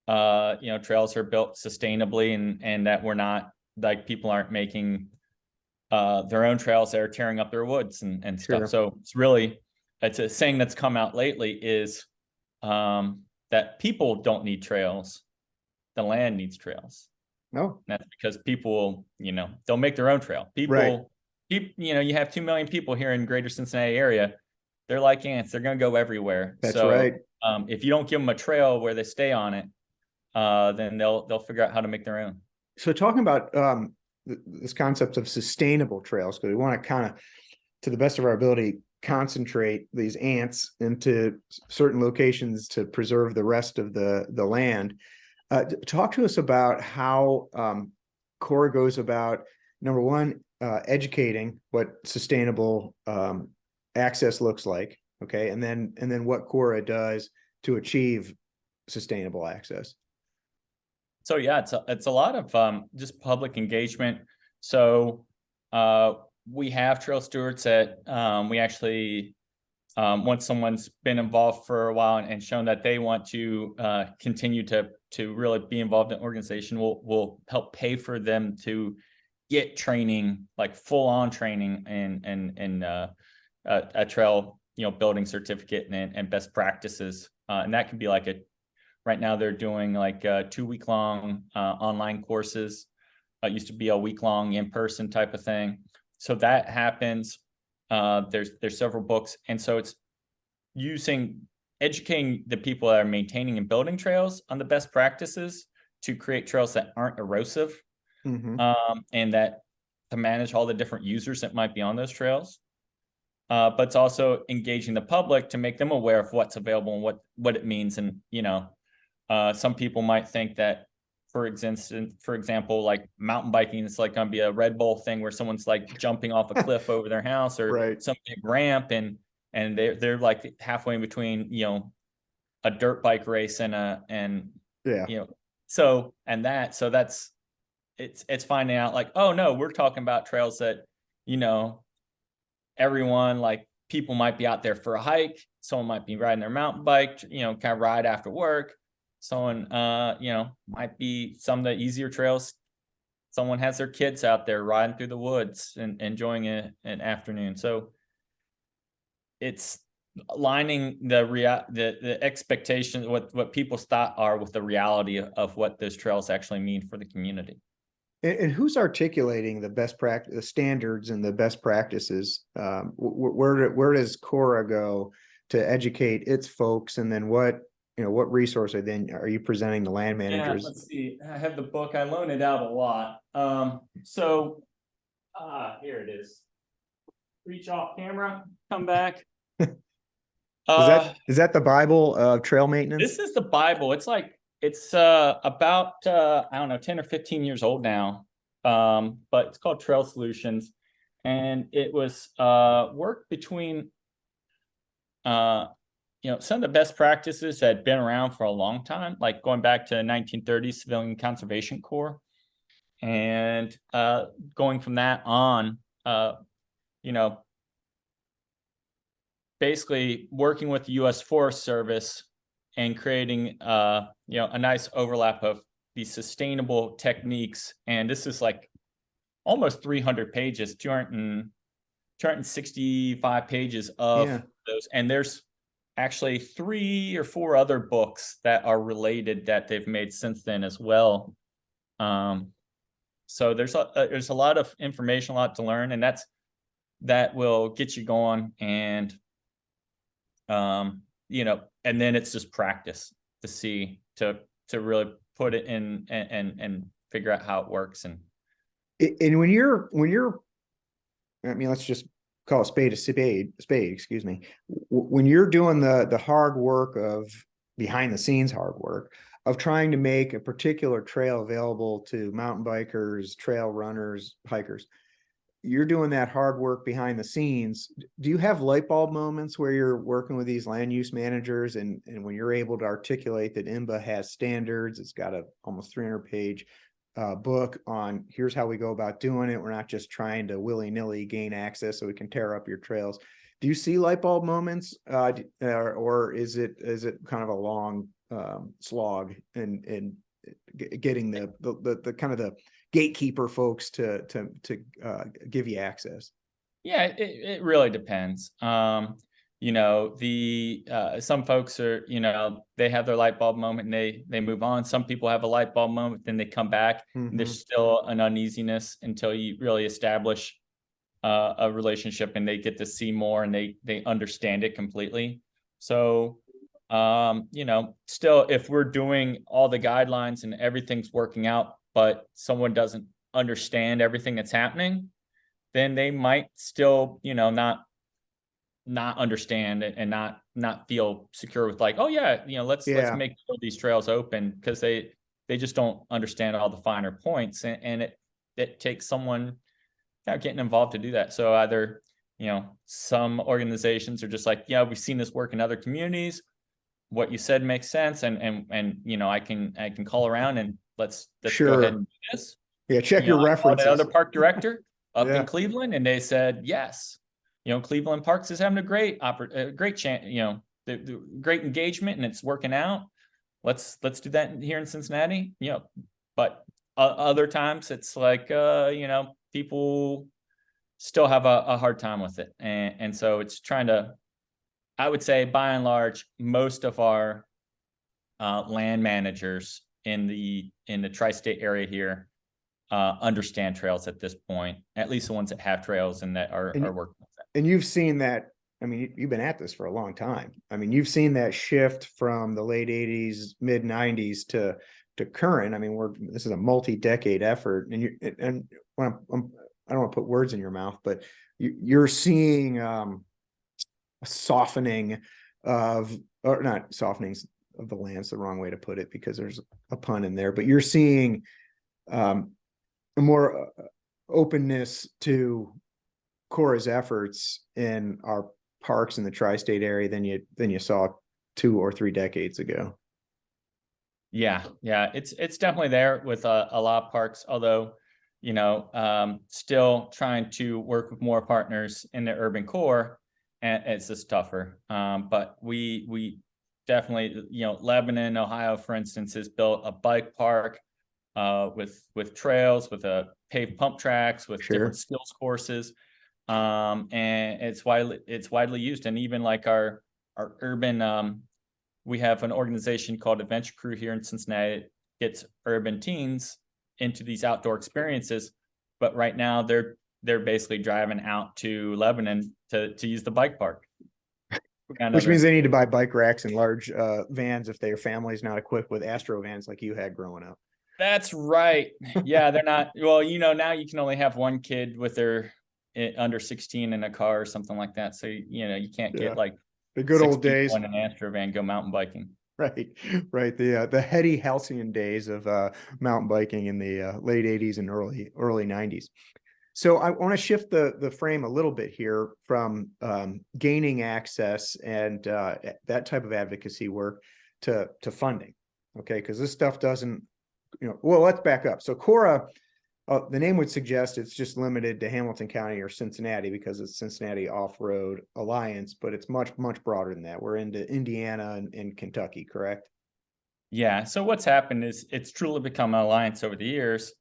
trails are built sustainably, and that we're not, like, people aren't making their own trails that are tearing up their woods and stuff. Sure. So it's a saying that's come out lately is that people don't need trails. The land needs trails. No, and that's because people, they'll make their own trail. People, you have 2 million people here in Greater Cincinnati area. They're like ants. They're going to go everywhere. That's right. If you don't give them a trail where they stay on it, then they'll figure out how to make their own. So talking about this concept of sustainable trails, because we want to kind of, to the best of our ability, concentrate these ants into certain locations to preserve the rest of the land. Talk to us about how CORA goes about, number one, educating what sustainable access looks like, okay, and then what CORA does to achieve sustainable access. So yeah, it's a lot of just public engagement. So we have trail stewards that we actually once someone's been involved for a while and shown that they want to continue to really be involved in organization, we'll help pay for them to get training, like full on training and a trail, building certificate and best practices. And that could be like right now they're doing like 2-week long online courses. It used to be a week long in-person type of thing. So that happens. There's several books. And so it's educating the people that are maintaining and building trails on the best practices to create trails that aren't erosive, and that to manage all the different users that might be on those trails. But it's also engaging the public to make them aware of what's available and what it means. And, some people might think that, for example, like mountain biking, it's like going to be a Red Bull thing where someone's like jumping off a cliff over their house or some big ramp, and they're like halfway in between, a dirt bike race so that's it's finding out like, oh no, we're talking about trails that, everyone, like people might be out there for a hike, someone might be riding their mountain bike, kind of ride after work. Someone, might be some of the easier trails. Someone has their kids out there riding through the woods and enjoying an afternoon. So it's aligning the expectations, what people's thought are with the reality of what those trails actually mean for the community. And who's articulating the best practice, the standards and the best practices? Where does CORA go to educate its folks? And then what resource are you presenting to land managers? Yeah, let's see. I have the book. I loan it out a lot. Here it is. Reach off camera. Come back. Is that the Bible of trail maintenance? This is the Bible. It's about I don't know, 10 or 15 years old now. But it's called Trail Solutions, and it was work between some of the best practices that had been around for a long time, like going back to 1930s Civilian Conservation Corps, and going from that on, basically working with the U.S. Forest Service and creating, a nice overlap of these sustainable techniques. And this is like almost 300 pages, 265 pages of those. And there's actually 3 or 4 other books that are related that they've made since then as well. So there's a lot of information, a lot to learn, and that will get you going. And and then it's just practice to really put it in and figure out how it works. And when you're let's just call a spade, excuse me. When you're doing the hard work of behind the scenes hard work of trying to make a particular trail available to mountain bikers, trail runners, hikers, you're doing that hard work behind the scenes. Do you have light bulb moments where you're working with these land use managers and when you're able to articulate that IMBA has standards, it's got a almost 300-page book on here's how we go about doing it. We're not just trying to willy-nilly gain access so we can tear up your trails. Do you see light bulb moments, or is it kind of a long slog in getting the kind of the gatekeeper folks to give you access? Yeah, it really depends. Some folks are, they have their light bulb moment and they move on. Some people have a light bulb moment, then they come back. And there's still an uneasiness until you really establish a relationship and they get to see more and they understand it completely. So, still, if we're doing all the guidelines and everything's working out, but someone doesn't understand everything that's happening, then they might still, not understand it and not feel secure with like, oh yeah, let's make these trails open, because they just don't understand all the finer points, and it takes someone getting involved to do that. So either, some organizations are just like, yeah, we've seen this work in other communities. What you said makes sense. And I can call around and let's go ahead and do this. Yeah. Check your references. Another park director up in Cleveland, and they said, yes, Cleveland Parks is having a great chance, the great engagement, and it's working out. Let's do that here in Cincinnati, but other times it's like, people still have a hard time with it. And so it's trying to, I would say by and large, most of our land managers in the tri-state area here understand trails at this point, at least the ones that have trails and that are working with that. And you've seen that. I mean, you've been at this for a long time. I mean, you've seen that shift from the late 80s, mid 90s to current. I mean, this is a multi-decade effort, and when I don't want to put words in your mouth, but you're seeing a softening of, or not softenings of the land's the wrong way to put it because there's a pun in there, but you're seeing a more openness to CORA's efforts in our parks in the tri-state area than you saw 2 or 3 decades ago. Yeah, it's definitely there with a lot of parks, although still trying to work with more partners in the urban core, and it's just tougher. But we definitely, Lebanon, Ohio, for instance, has built a bike park with trails, with paved pump tracks, with different skills courses. And it's widely used. And even like our urban, we have an organization called Adventure Crew here in Cincinnati that gets urban teens into these outdoor experiences. But right now they're basically driving out to Lebanon to use the bike park. Which means they need to buy bike racks and large vans if their family's not equipped with Astro vans like you had growing up. That's right. Yeah, they're not. Well, now you can only have one kid with their under 16 in a car or something like that. So, you can't get like the good old days in an Astro van go mountain biking. Right. The heady halcyon days of mountain biking in the late 80s and early 90s. So I want to shift the frame a little bit here from gaining access and that type of advocacy work to funding. Okay, because this stuff doesn't, well, let's back up. So CORA, the name would suggest it's just limited to Hamilton County or Cincinnati because it's Cincinnati Off-Road Alliance, but it's much broader than that. We're into Indiana and Kentucky, correct? Yeah. So what's happened is it's truly become an alliance over the years.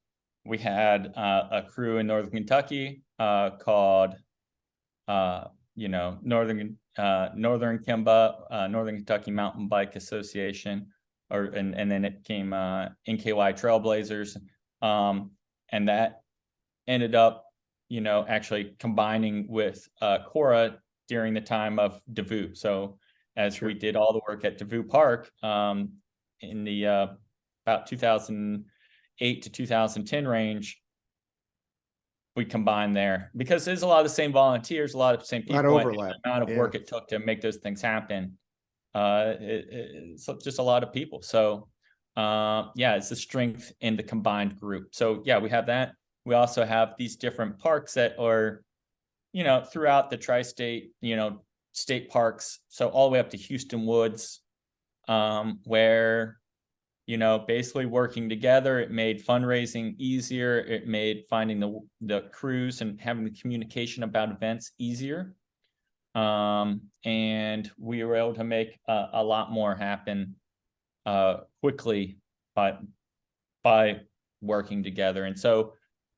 We had a crew in Northern Kentucky called, Northern Kimba, Northern Kentucky Mountain Bike Association, and then it came NKY Trailblazers, and that ended up, actually combining with CORA during the time of DeVue. So as we did all the work at DeVue Park in the about 2008 to 2010 range, we combined there because there's a lot of the same volunteers, a lot of the same people, overlap. The amount of work it took to make those things happen. It's just a lot of people. So it's the strength in the combined group. So we have that. We also have these different parks that are, throughout the tri-state, state parks. So all the way up to Houston Woods, where, basically working together, it made fundraising easier. It made finding the crews and having the communication about events easier. And we were able to make a lot more happen quickly by working together. And so,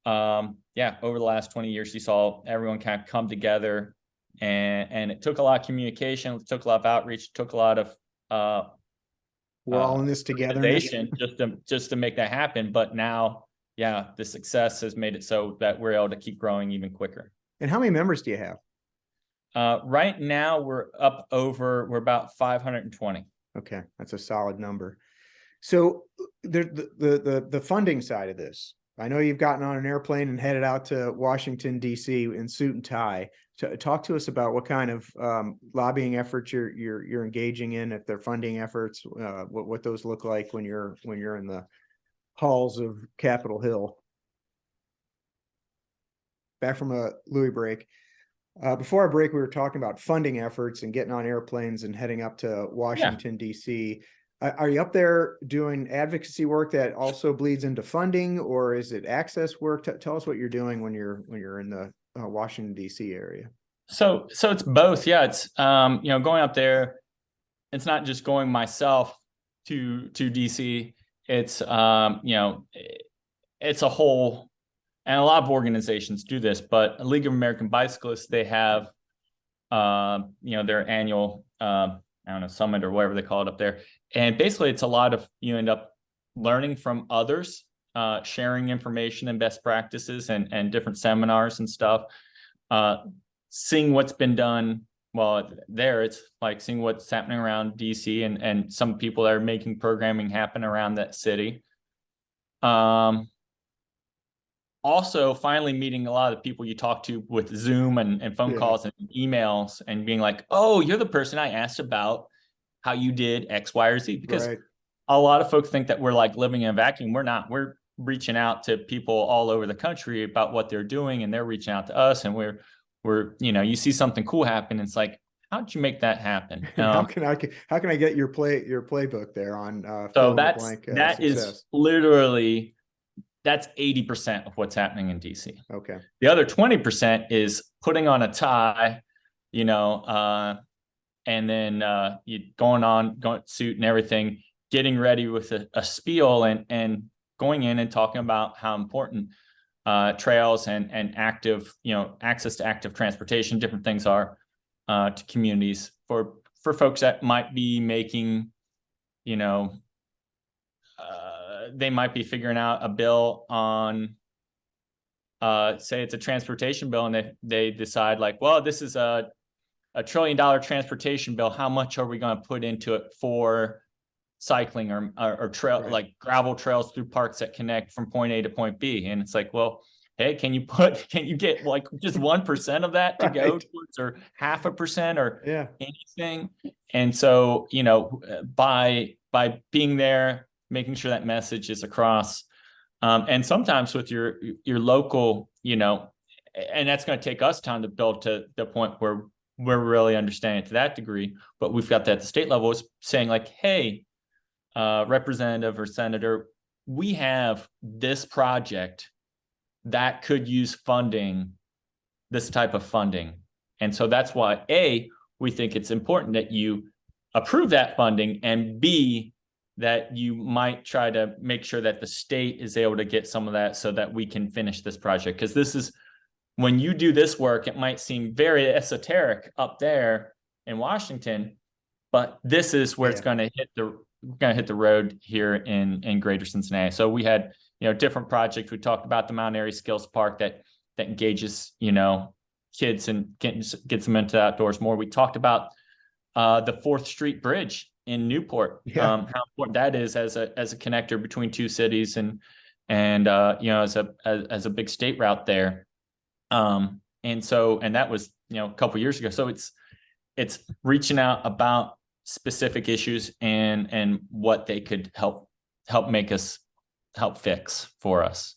over the last 20 years, you saw everyone kind of come together, and it took a lot of communication, it took a lot of outreach, it took a lot of we're all in this together just to make that happen. But now, the success has made it so that we're able to keep growing even quicker. And how many members do you have? Right now we're about 520. Okay, that's a solid number. So the funding side of this, I know you've gotten on an airplane and headed out to Washington, D.C. in suit and tie. Talk to us about what kind of lobbying efforts you're engaging in, if they're funding efforts, what those look like when you're in the halls of Capitol Hill. Back from a Louis break. Before our break, we were talking about funding efforts and getting on airplanes and heading up to Washington, D.C. Are you up there doing advocacy work that also bleeds into funding, or is it access work? Tell us what you're doing when you're in the Washington, D.C. area. So it's both. Yeah. It's, going up there, it's not just going myself to DC. It's, it's a whole, and a lot of organizations do this, but League of American Bicyclists, they have, their annual, I don't know, summit or whatever they call it up there. And basically it's a lot of, you end up learning from others, sharing information and best practices and different seminars and stuff, seeing what's been done. Well, there it's like seeing what's happening around DC and some people that are making programming happen around that city. Also finally meeting a lot of the people you talk to with Zoom and phone calls and emails and being like, oh, you're the person I asked about how you did X, Y, or Z. Because a lot of folks think that we're like living in a vacuum. We're not. We're reaching out to people all over the country about what they're doing, and they're reaching out to us, and we're you see something cool happen. It's like, how did you make that happen? How can I get your playbook there on so fill in the blank, that success? is literally, that's 80% of what's happening in DC. Okay. The other 20% is putting on a tie, and then you going suit and everything, getting ready with a spiel and going in and talking about how important trails and active, access to active transportation, different things are to communities for folks that might be making, they might be figuring out a bill on, say it's a transportation bill, and they decide like, well, this is a $1 trillion transportation bill. How much are we going to put into it for cycling or trail, like gravel trails through parks that connect from point A to point B? And it's like, well, hey, can you get like just 1% of that to go towards, or 0.5% or anything? And so, by being there, making sure that message is across, and sometimes with your local, and that's going to take us time to build to the point where we're really understanding to that degree, but we've got that at the state level, is saying like, hey, representative or senator, we have this project that could use funding, this type of funding. And so that's why A, we think it's important that you approve that funding, and B, that you might try to make sure that the state is able to get some of that so that we can finish this project. Because this is, when you do this work, it might seem very esoteric up there in Washington, but this is where it's going to hit the road here in Greater Cincinnati. So we had, different projects. We talked about the Mount Airy Skills Park that engages, kids and gets them into the outdoors more. We talked about the 4th Street Bridge in Newport, how important that is as a connector between two cities, and as a big state route there. And that was, a couple years ago. So it's reaching out about specific issues and what they could help fix for us.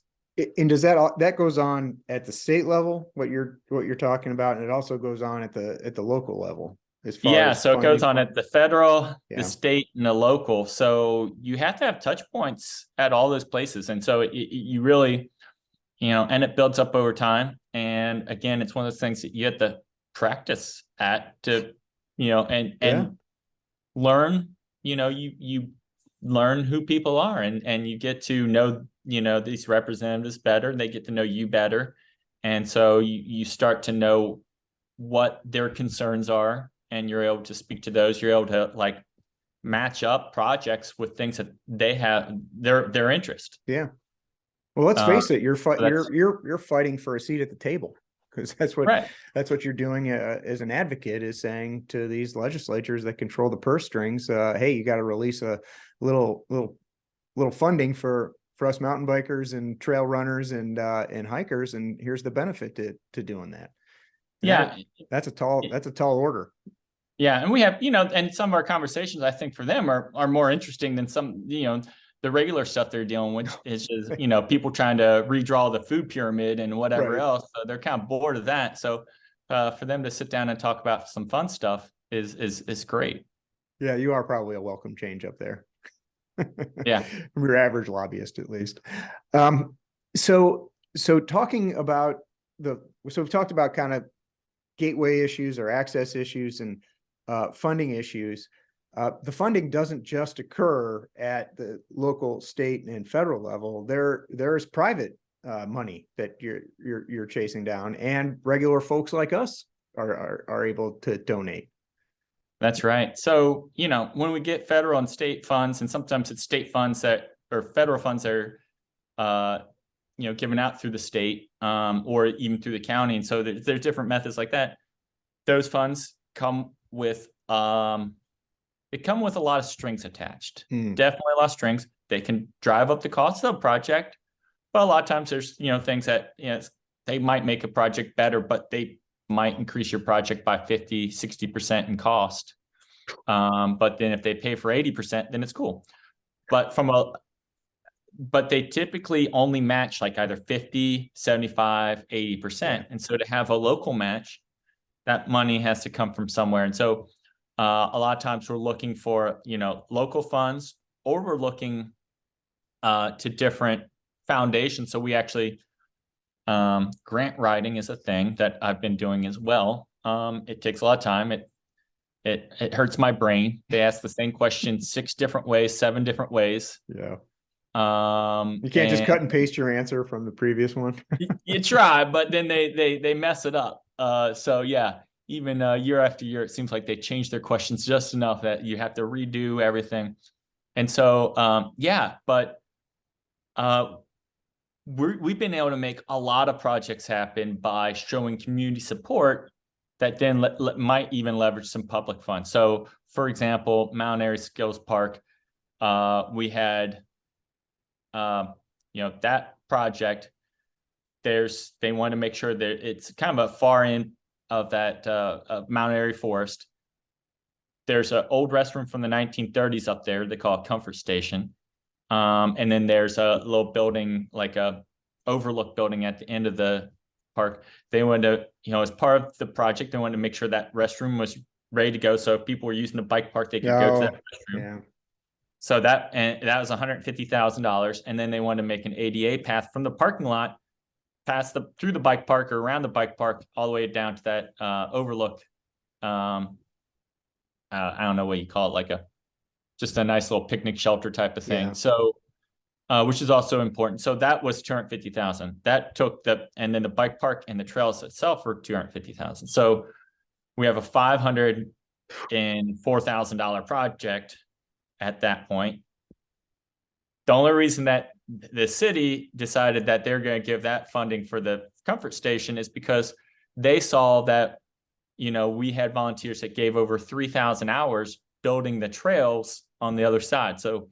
And does that goes on at the state level, what you're talking about, and it also goes on at the local level? So it goes on at the federal, the state, and the local. So you have to have touch points at all those places. And so you really, and it builds up over time. And again, it's one of those things that you have to practice at to, and learn, you learn who people are, and you get to know, these representatives better. They get to know you better. And so you start to know what their concerns are, and you're able to speak to those. You're able to like match up projects with things that they have their interest. Yeah. Well, let's face it, you're fighting for a seat at the table, because that's what you're doing as an advocate, is saying to these legislatures that control the purse strings, hey, you got to release a little funding for us mountain bikers and trail runners and hikers, and here's the benefit to doing that. And that's a tall order. Yeah, and we have, and some of our conversations, I think, for them are more interesting than some, the regular stuff they're dealing with is just, people trying to redraw the food pyramid and whatever else. So they're kind of bored of that. So for them to sit down and talk about some fun stuff is great. Yeah, you are probably a welcome change up there. Yeah. From your average lobbyist, at least. So talking about we've talked about kind of gateway issues or access issues and funding issues, the funding doesn't just occur at the local, state, and federal level. There's private money that you're chasing down, and regular folks like us are able to donate. That's right. So, when we get federal and state funds, and sometimes it's state funds or federal funds that are, given out through the state, or even through the county. And so there's different methods like that. Those funds come with, a lot of strings attached. Definitely a lot of strings. They can drive up the cost of the project, but a lot of times there's, things that, they might make a project better, but they might increase your project by 50, 60% in cost. But then if they pay for 80%, then it's cool. But they typically only match like either 50, 75, 80%. Yeah. And so to have a local match, that money has to come from somewhere. And so a lot of times we're looking for, local funds, or we're looking to different foundations. So we actually, grant writing is a thing that I've been doing as well. It takes a lot of time. It hurts my brain. They ask the same question 6 different ways, 7 different ways. Yeah. You can't just cut and paste your answer from the previous one. You try, but then they mess it up. So yeah, even year after year, it seems like they change their questions just enough that you have to redo everything. And so but we've been able to make a lot of projects happen by showing community support that then might even leverage some public funds. So for example, Mount Airy Skills Park, we had that project. They want to make sure that it's kind of a far end of that Mount Airy Forest. There's an old restroom from the 1930s up there. They call it Comfort Station. And then there's a little building, like a overlook building at the end of the park. They wanted to, as part of the project, they wanted to make sure that restroom was ready to go. So if people were using the bike park, they could go to that restroom. Yeah. So that was $150,000. And then they wanted to make an ADA path from the parking lot, through the bike park or around the bike park, all the way down to that overlook. I don't know what you call it, just a nice little picnic shelter type of thing. Yeah. So, which is also important. So that was $250,000. That took and then the bike park and the trails itself were $250,000. So we have a $504,000 project at that point. The only reason that the city decided that they're going to give that funding for the comfort station is because they saw that, we had volunteers that gave over 3,000 hours building the trails on the other side. So,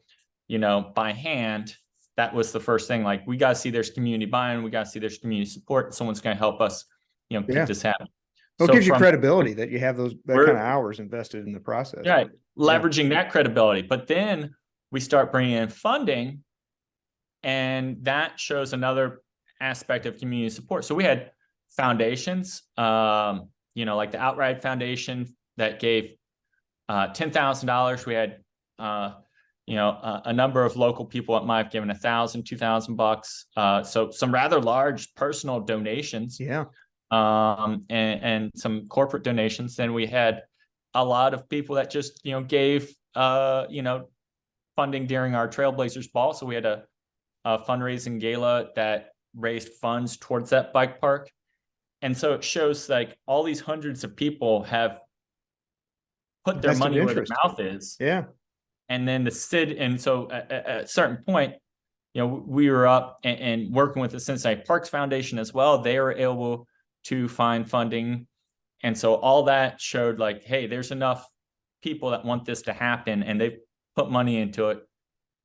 by hand, that was the first thing. Like, we got to see there's community buy-in. We got to see there's community support. Someone's going to help us, keep this happening. Well, it gives you credibility that you have that kind of hours invested in the process. Right. Leveraging that credibility. But then we start bringing in funding, and that shows another aspect of community support. So we had foundations, like the Outright Foundation that gave $10,000. We had, a number of local people that might have given $1,000, $2,000. So some rather large personal donations. Yeah. And some corporate donations. Then we had a lot of people that just, gave, funding during our Trailblazers Ball. So we had a fundraising gala that raised funds towards that bike park. And so it shows like all these hundreds of people have put their money where their mouth is. Yeah. And then the city, and so at a certain point, we were up and working with the Cincinnati Parks Foundation as well. They were able to find funding. And so all that showed like, hey, there's enough people that want this to happen, and they've put money into it.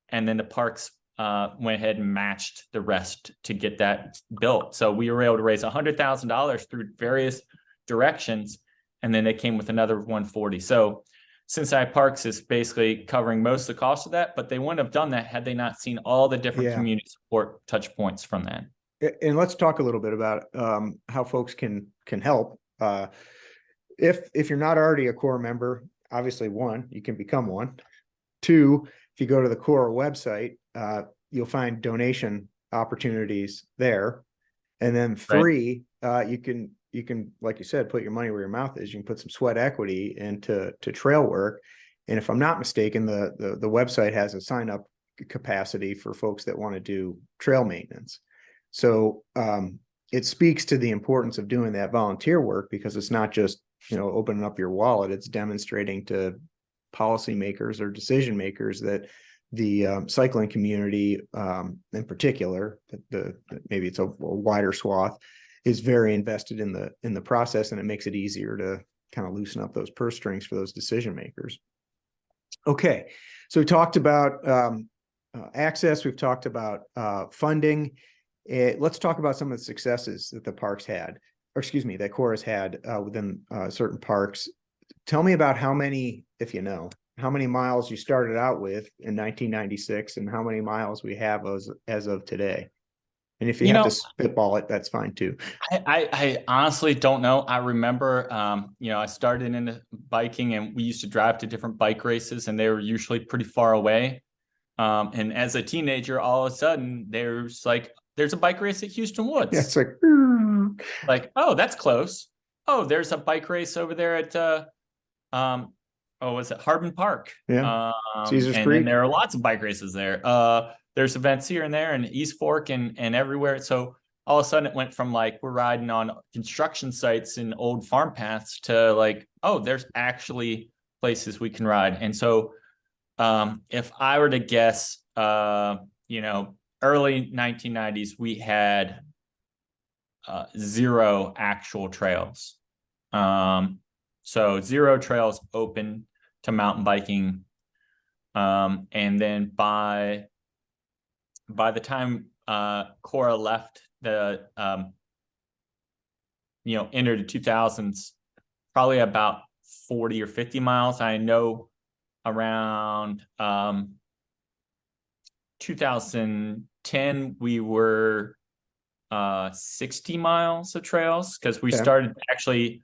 And then the parks went ahead and matched the rest to get that built. So we were able to raise $100,000 through various directions, and then they came with another 140. So Cincinnati Parks is basically covering most of the cost of that, but they wouldn't have done that had they not seen all the different community support touch points from that. And let's talk a little bit about how folks can help. If you're not already a CORA member, obviously 1, you can become one. 2, if you go to the CORA website, you'll find donation opportunities there. And then 3, you you can, like you said, put your money where your mouth is. You can put some sweat equity into trail work. And if I'm not mistaken, the website has a sign up capacity for folks that want to do trail maintenance. So it speaks to the importance of doing that volunteer work, because it's not just, opening up your wallet. It's demonstrating to policymakers or decision makers that the cycling community, in particular, maybe it's a wider swath, is very invested in the process, and it makes it easier to kind of loosen up those purse strings for those decision makers. Okay, so we talked about access. We've talked about funding. Let's talk about some of the successes that the parks had, or excuse me, that CORA's had within certain parks. Tell me about how many, if you know, how many miles you started out with in 1996 and how many miles we have as of today. And if you have to spitball it, that's fine too. I honestly don't know. I remember, I started into biking and we used to drive to different bike races and they were usually pretty far away. And as a teenager, all of a sudden there's a bike race at Houston Woods. Yeah, it's like, oh, that's close. Oh, there's a bike race over there at, was it Harbin Park? Yeah. Caesars and Creek. then there are lots of bike races there. There's events here and there and East Fork and everywhere. So all of a sudden it went from like, we're riding on construction sites and old farm paths to like, oh, there's actually places we can ride. And so if I were to guess, early 1990s, we had 0 actual trails. So 0 trails open to mountain biking. And then by the time CORA left the entered the 2000s, probably about 40 or 50 miles. I know around 2010 we were 60 miles of trails, because we started actually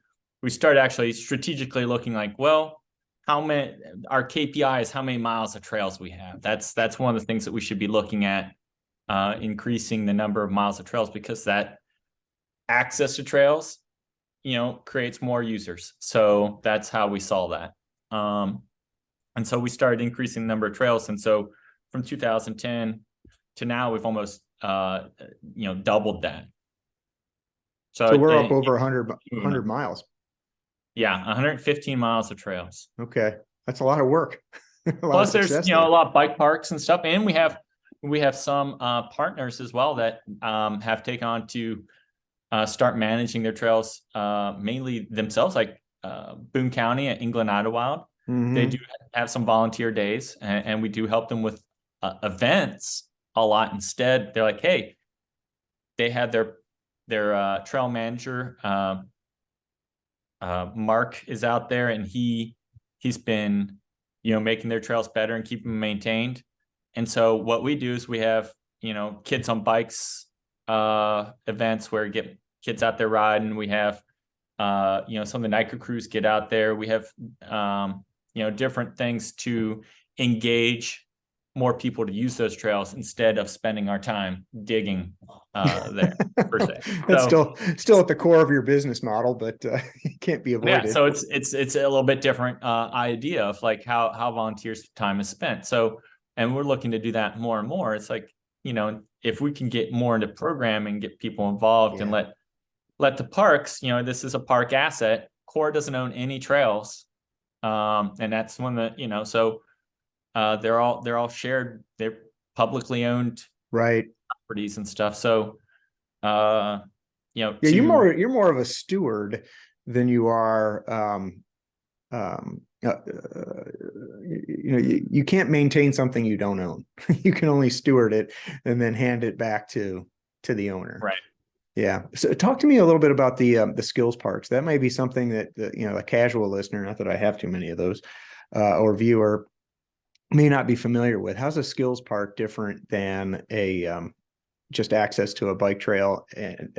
strategically looking like, well, our KPI is how many miles of trails we have. That's one of the things that we should be looking at, increasing the number of miles of trails, because that access to trails, creates more users. So that's how we saw that. And so we started increasing the number of trails. And so from 2010 to now, we've almost, doubled that. So we're up over 100 miles. Yeah, 115 miles of trails. Okay, that's a lot of work. Plus, there's a lot of bike parks and stuff, and we have some partners as well that have taken on to start managing their trails mainly themselves, like Boone County and England Idlewild. Mm-hmm. They do have some volunteer days, and we do help them with events a lot. Instead, they're like, hey, they had their trail manager. Mark is out there, and he's been, making their trails better and keeping them maintained. And so what we do is we have, kids on bikes events where get kids out there riding. We have, some of the Nike crews get out there. We have, different things to engage more people to use those trails instead of spending our time digging there per se. That's still at the core of your business model, but it can't be avoided. Yeah, so it's a little bit different idea of like how volunteers' time is spent. So, and we're looking to do that more and more. It's like, if we can get more into programming, get people involved, and let the parks, this is a park asset. CORA doesn't own any trails, and that's one that so. They're all shared. They're publicly owned properties and stuff. So, you're more of a steward than you are. You can't maintain something you don't own. You can only steward it and then hand it back to the owner. Right. Yeah. So talk to me a little bit about the skills parks. That may be something that a casual listener, not that I have too many of those, or viewer, may not be familiar with. How's a skills park different than a just access to a bike trail, and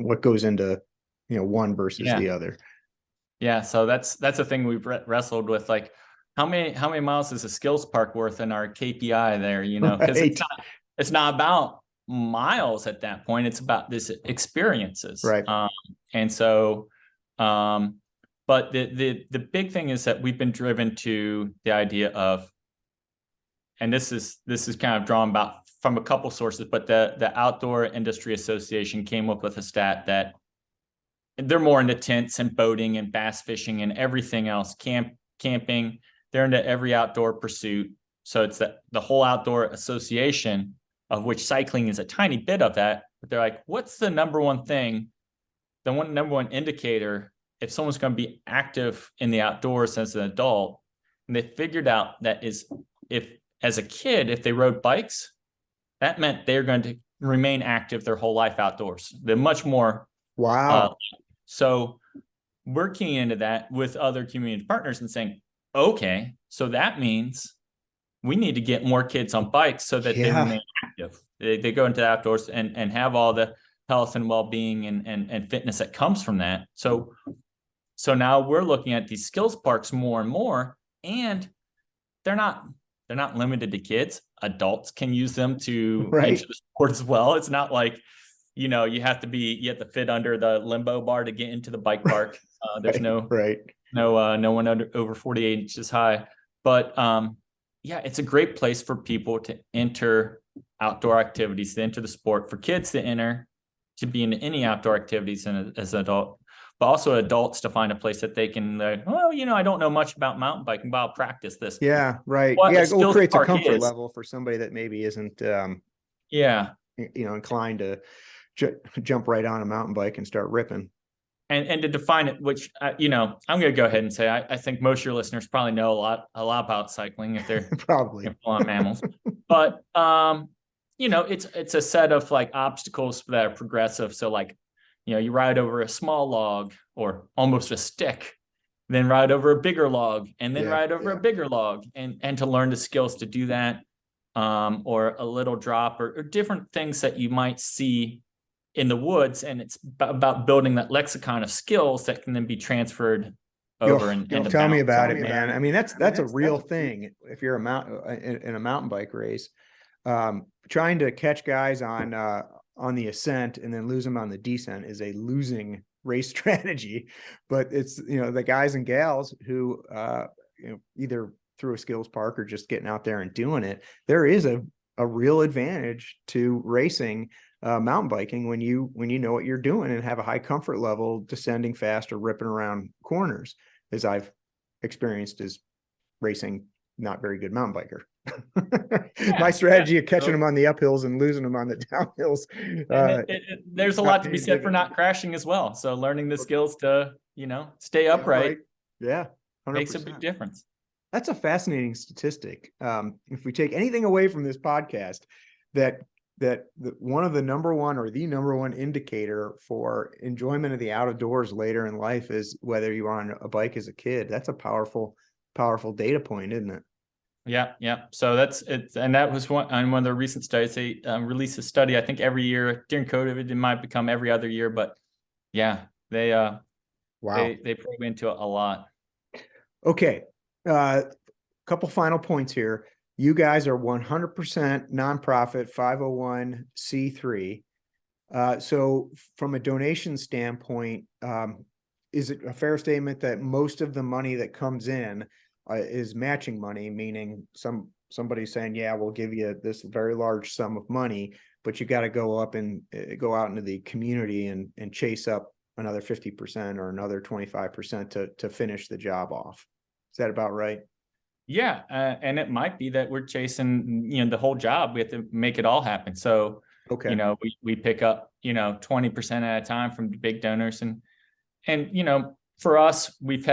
what goes into one versus the other? Yeah, so that's a thing we've wrestled with, like how many miles is a skills park worth in our KPI there, because it's not about miles at that point. It's about this experiences. Right. And so, but the big thing is that we've been driven to the idea of, and this is kind of drawn about from a couple sources, but the Outdoor Industry Association came up with a stat that they're more into tents and boating and bass fishing and everything else, camping. They're into every outdoor pursuit. So it's the whole outdoor association, of which cycling is a tiny bit of that. But they're like, what's the number one thing, number one indicator if someone's going to be active in the outdoors as an adult? And they figured out that is, if as a kid, if they rode bikes, that meant they're going to remain active their whole life outdoors. They're much more. Wow. So we're keying into that with other community partners and saying, okay, so that means we need to get more kids on bikes so that they remain active. They go into the outdoors and have all the health and well-being and fitness that comes from that. So now we're looking at these skills parks more and more, and they're not limited to kids. Adults can use them to enter the sport as well. It's not like, you have to fit under the limbo bar to get into the bike park. There's no one over 48 inches high, but it's a great place for people to enter outdoor activities, to enter the sport, for kids to be in any outdoor activities as an adult, but also adults to find a place that they can, I don't know much about mountain biking, but I'll practice this. Yeah, right. It creates a comfort level for somebody that maybe isn't, inclined to jump right on a mountain bike and start ripping. And to define it, which, I'm going to go ahead and say, I think most of your listeners probably know a lot about cycling if they're probably full-on mammals, but, it's a set of like obstacles that are progressive. So like, you ride over a small log or almost a stick, then ride over a bigger log, and then ride over a bigger log, and to learn the skills to do that, or a little drop or different things that you might see in the woods. And it's about building that lexicon of skills that can then be transferred over. And tell me about it, man. I mean, that's a real thing. If you're in a mountain bike race, trying to catch guys on the ascent and then lose them on the descent is a losing race strategy. But it's, the guys and gals who, either through a skills park or just getting out there and doing it, there is a real advantage to racing mountain biking when you know what you're doing and have a high comfort level descending fast or ripping around corners, as I've experienced as racing not very good mountain biker. My strategy of catching them on the uphills and losing them on the downhills. There's a lot to be said for not crashing as well. So learning the skills to, stay upright. Yeah. 100%. Makes a big difference. That's a fascinating statistic. If we take anything away from this podcast, that one of the number one indicator for enjoyment of the outdoors later in life is whether you are on a bike as a kid. That's a powerful data point, isn't it? Yeah. So that's it. And that was one of the recent studies. They release a study, I think every year. During COVID, it might become every other year, but they probe into it a lot. Okay. Couple final points here. You guys are 100% nonprofit 501c3. So from a donation standpoint, is it a fair statement that most of the money that comes in is matching money, meaning somebody saying, yeah, we'll give you this very large sum of money, but you got to go out into the community and chase up another 50% or another 25% to finish the job off. Is that about right? Yeah. And it might be that we're chasing, the whole job. We have to make it all happen. So, we pick up, 20% at a time from big donors, and for us, we've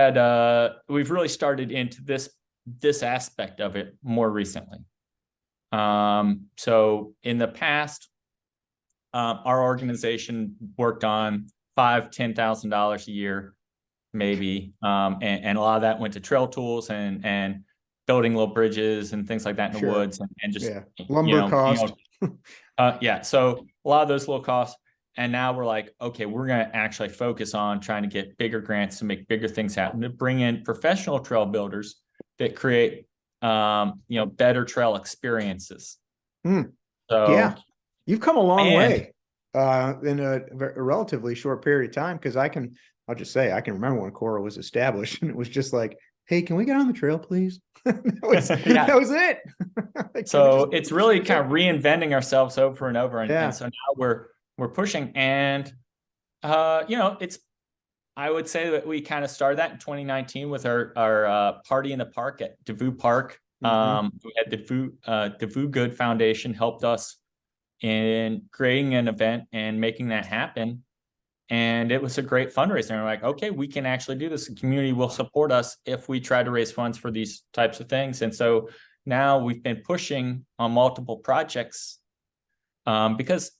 really started into this aspect of it more recently. So in the past, our organization worked on $5,000-$10,000 a year, maybe. And a lot of that went to trail tools and building little bridges and things like that in the woods and just lumber cost. So a lot of those low costs. And now we're like, okay, we're going to actually focus on trying to get bigger grants to make bigger things happen, to bring in professional trail builders that create, better trail experiences. So You've come a long And way in a relatively short period of time. Because I'll just say, I can remember when CORA was established, and it was just like, "Hey, can we get on the trail, please?" yeah, that was it. Like, so it's really kind of reinventing ourselves over and over. Yeah. And so now we're pushing, and I would say that we kind of started that in 2019 with our party in the park at DeVue Park. We had DeVue Good Foundation helped us in creating an event and making that happen. And it was a great fundraiser. And we're like, okay, we can actually do this. The community will support us if we try to raise funds for these types of things. And so now we've been pushing on multiple projects because,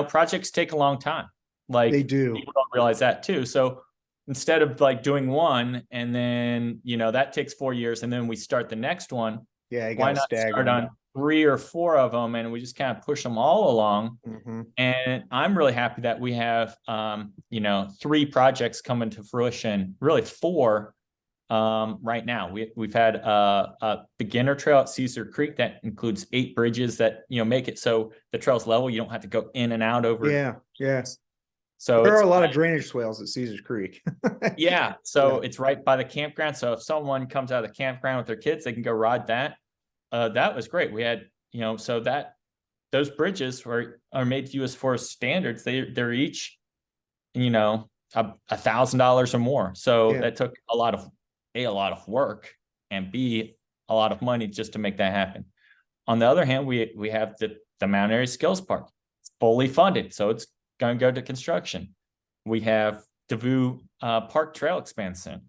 projects take a long time. Like, they do. People don't realize that too. So instead of like doing one and then, that takes 4 years and then we start the next one. Yeah, you Why got to not stagger start them. on 3 or 4 of them and we just kind of push them all along. And I'm really happy that we have 3 projects coming to fruition, really 4 right now. We've had a beginner trail at Caesar Creek that includes 8 bridges that make it so the trail's level. You don't have to go in and out over. Yeah. So there are a lot of drainage swales at Caesar's Creek. Yeah. So it's right by the campground. So if someone comes out of the campground with their kids, they can go ride that. That was great. We had, so that those bridges are made to US Forest standards. They're each, $1,000 or more. So that took a lot of work, and B, a lot of money just to make that happen. On the other hand, we have the Mount Airy Skills Park. It's fully funded, so it's going to go to construction. We have DeVue Park Trail expansion,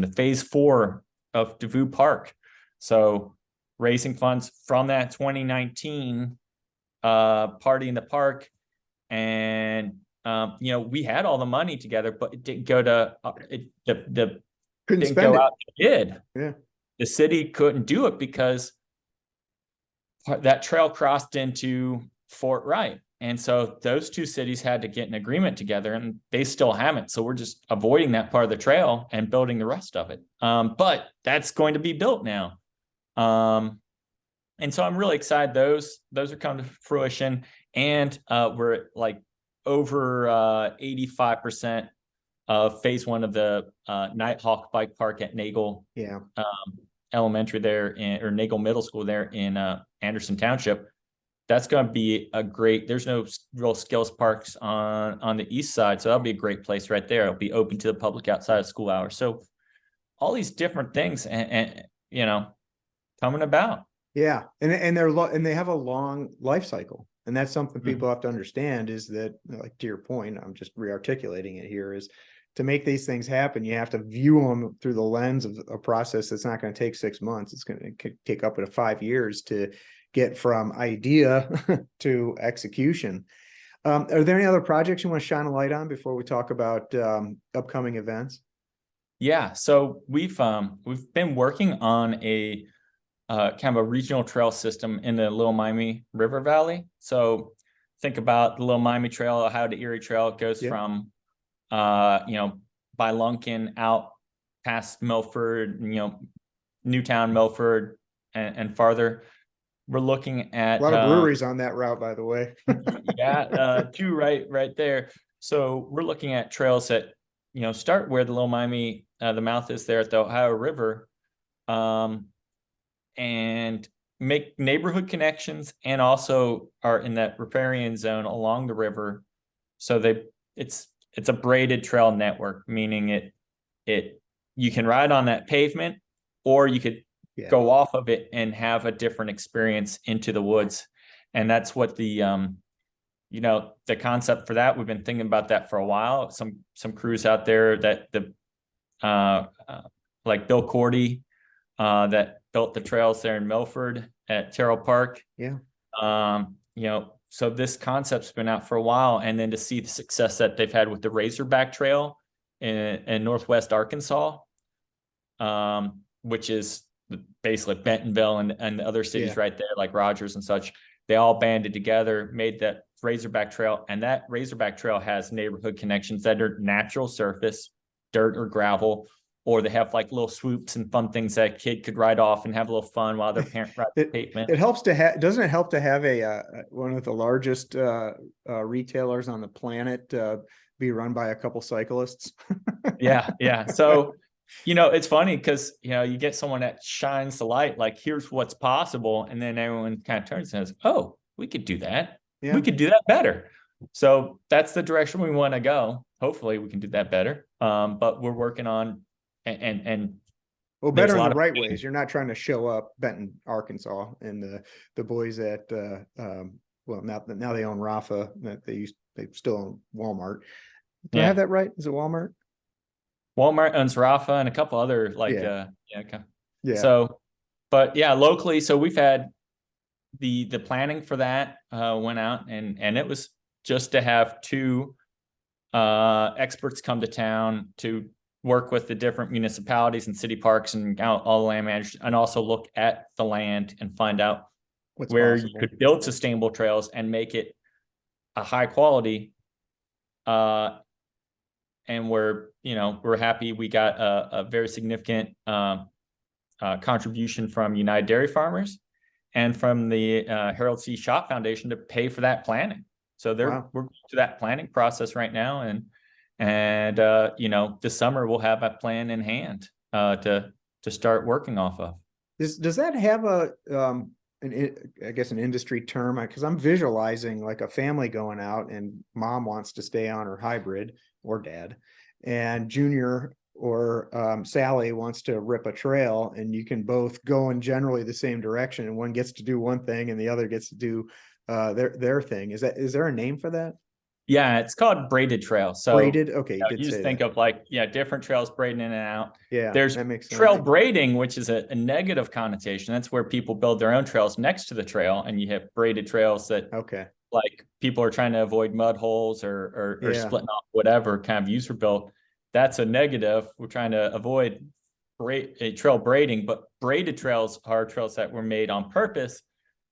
the phase 4 of DeVue Park. So raising funds from that 2019 party in the park, and we had all the money together, but it didn't go to couldn't go out to bid. Yeah, the city couldn't do it because that trail crossed into Fort Wright. And so those 2 cities had to get an agreement together, and they still haven't. So we're just avoiding that part of the trail and building the rest of it. But that's going to be built now. And so I'm really excited. Those are coming to fruition, and we're at like over 85% of phase 1 of the Nighthawk Bike Park at Nagel Elementary there, or Nagel Middle School there in Anderson Township. That's going to be there's no real skills parks on the east side. So that'll be a great place right there. It'll be open to the public outside of school hours. So all these different things and coming about. Yeah. And they have a long life cycle. And that's something people have to understand, is that, like, to your point, I'm just re-articulating it here, is to make these things happen, you have to view them through the lens of a process that's not going to take 6 months. It's going to take up to 5 years to get from idea to execution. Are there any other projects you want to shine a light on before we talk about upcoming events? Yeah, so we've been working on a kind of a regional trail system in the Little Miami River Valley. So think about the Little Miami Trail, Ohio to Erie Trail. It goes from by Lunkin out past Milford, Newtown, Milford, and farther. We're looking at a lot of breweries on that route, by the way. 2 right there. So we're looking at trails that start where the Little Miami, the mouth is there at the Ohio River, and make neighborhood connections, and also are in that riparian zone along the river. So it's a braided trail network, meaning you can ride on that pavement, or you could go off of it and have a different experience into the woods. And that's what the concept for that, we've been thinking about that for a while. Some crews out there that like Bill Cordy, that built the trails there in Milford at Terrell Park. So this concept's been out for a while, and then to see the success that they've had with the Razorback Trail in Northwest Arkansas, which is basically Bentonville and the other cities right there, like Rogers and such. They all banded together, made that Razorback Trail, and that Razorback Trail has neighborhood connections that are natural surface, dirt or gravel, or they have like little swoops and fun things that a kid could ride off and have a little fun while their parent rides the pavement. It helps to have, doesn't it help to have one of the largest retailers on the planet be run by a couple cyclists? Yeah. So, it's funny because, you get someone that shines the light, like, here's what's possible. And then everyone kind of turns and says, oh, we could do that. Yeah. We could do that better. So that's the direction we want to go. Hopefully we can do that better. But we're working on and well, better in the right ways. You're not trying to show up Benton, Arkansas, and the boys at well, now they own Rafa. They still own Walmart. Do I have that right? Is it Walmart? Walmart owns Rafa and a couple other yeah. So, but yeah, locally. So we've had the planning for that went out, and it was just to have two experts come to town to work with the different municipalities and city parks and all the land managers, and also look at the land and find out what's where possible. You could build sustainable trails and make it a high quality. And we're happy we got a very significant contribution from United Dairy Farmers and from the Harold C. Schott Foundation to pay for that planning. So we're going through that planning process right now, and this summer we'll have a plan in hand to start working off of. Does that have an industry term? Because I'm visualizing like a family going out, and mom wants to stay on her hybrid, or dad, and Junior or Sally wants to rip a trail, and you can both go in generally the same direction, and one gets to do one thing and the other gets to do their thing. Is there a name for that? Yeah, it's called braided trail. So braided, okay. You just think of different trails braiding in and out. Yeah, there's that makes trail sense. braiding, which is a negative connotation. That's where people build their own trails next to the trail, and you have braided trails that like people are trying to avoid mud holes or splitting off whatever kind of user built. That's a negative. We're trying to avoid trail braiding, but braided trails are trails that were made on purpose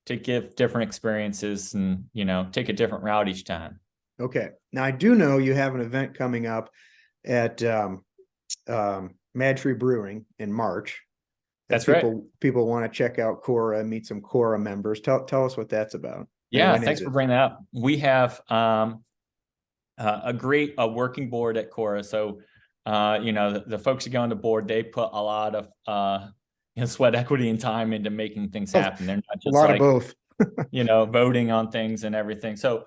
to give different experiences and take a different route each time. Okay. Now I do know you have an event coming up at Mad Tree Brewing in March. That's right. People want to check out CORA, meet some CORA members. Tell us what that's about. Yeah, thanks for bringing that up. We have a great working board at CORA. So the folks who go on the board, they put a lot of sweat equity and time into making things happen. They're not just a lot of both. voting on things and everything. So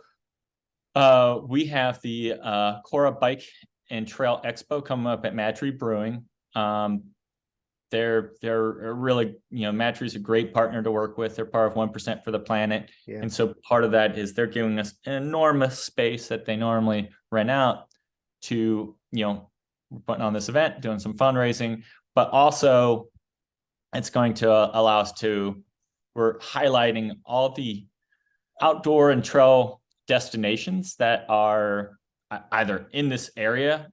we have the CORA Bike and Trail Expo coming up at Mad Tree Brewing. They're really, Mad Tree's a great partner to work with. They're part of 1% for the Planet. Yeah. And so part of that is they're giving us an enormous space that they normally rent out to, putting on this event, doing some fundraising, but also it's going to allow us we're highlighting all the outdoor and trail destinations that are either in this area,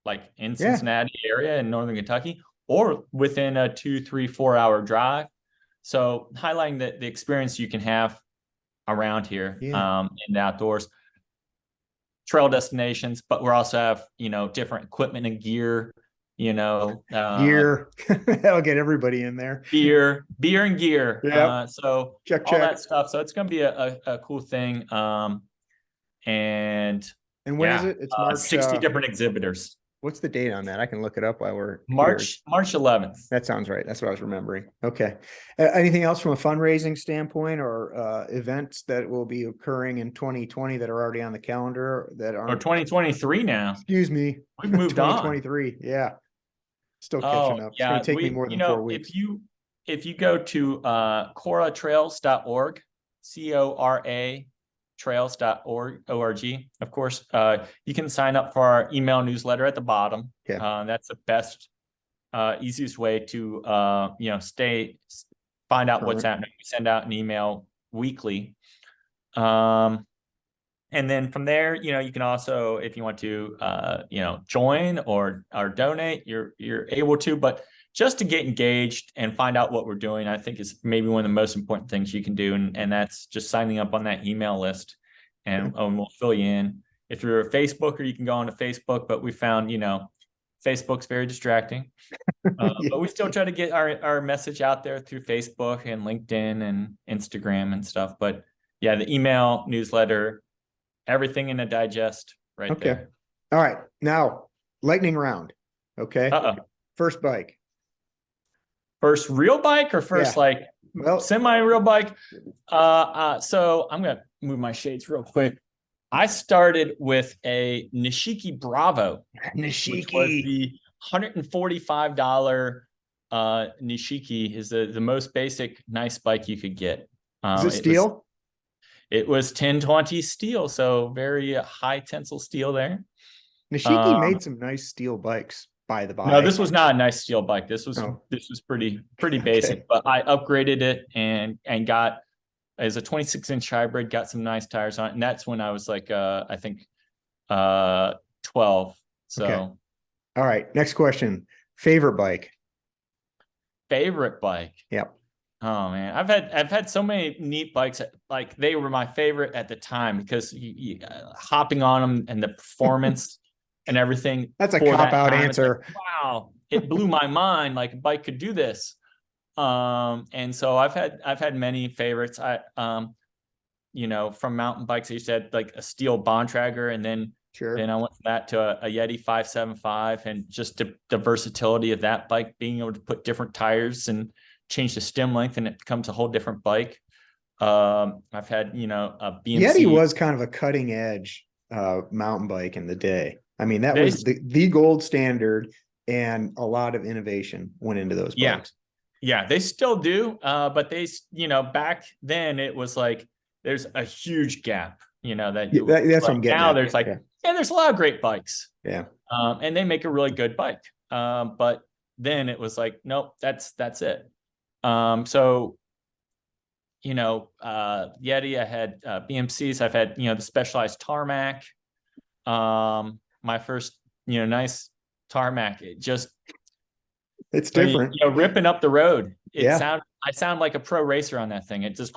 like in Cincinnati area in Northern Kentucky, or within a 2, 3, 4 hour drive. So highlighting the experience you can have around here in the outdoors, trail destinations, but we also have, different equipment and gear, gear. That'll get everybody in there. Beer and gear. Yeah. So check all that stuff. So it's going to be a cool thing. And when is it? It's March. 60 different exhibitors. What's the date on that? I can look it up while we're March 11th. That sounds right. That's what I was remembering. Okay. Anything else from a fundraising standpoint or events that will be occurring in 2020 that are already on the calendar that are 2023 now? Excuse me. We've moved 2023. Yeah. Still catching up. It's going to take me more than 4 weeks. If you go to coratrails.org, CORA trails.org, of course, you can sign up for our email newsletter at the bottom. That's the best, easiest way to find out what's happening. We send out an email weekly, and then from there, you can also, if you want to join or donate, you're able to. But just to get engaged and find out what we're doing, I think is maybe one of the most important things you can do. And that's just signing up on that email list, and we'll fill you in. If you're a Facebooker, you can go on to Facebook, but we found, Facebook's very distracting. But we still try to get our message out there through Facebook and LinkedIn and Instagram and stuff. But yeah, the email, newsletter, everything in a digest right there. All right. Now, lightning round. Okay. First bike. First real bike or first semi-real bike? So I'm going to move my shades real quick. I started with a Nishiki Bravo, which was the $145 Nishiki, is the most basic nice bike you could get. Is it steel? It was 1020 steel, so very high tensile steel there. Nishiki made some nice steel bikes, by the by. No, this was not a nice steel bike. This was pretty basic, but I upgraded it and got as a 26-inch hybrid, got some nice tires on it, and that's when I was like I think 12. So all right, next question. Favorite bike? Favorite bike? Yep. Oh man, I've had so many neat bikes. Like they were my favorite at the time because hopping on them and the performance and everything. That's a cop-out answer. Like, wow, it blew my mind. Like a bike could do this. And so I've had many favorites. From mountain bikes, I used to have like a steel Bontrager, and then then I went from that to a Yeti 575, and just the versatility of that bike, being able to put different tires and change the stem length, and it becomes a whole different bike. I've had, a BMC. Yeti was kind of a cutting edge mountain bike in the day. I mean, that was the gold standard, and a lot of innovation went into those bikes. Yeah, they still do. But they, back then it was like, there's a huge gap, that's what I'm getting now at. There's like, there's a lot of great bikes. Yeah. And they make a really good bike. But then it was like, nope, that's it. So, Yeti, I had BMCs, I've had, the Specialized Tarmac. My first, nice Tarmac, it's different. Ripping up the road. I sound like a pro racer on that thing. It just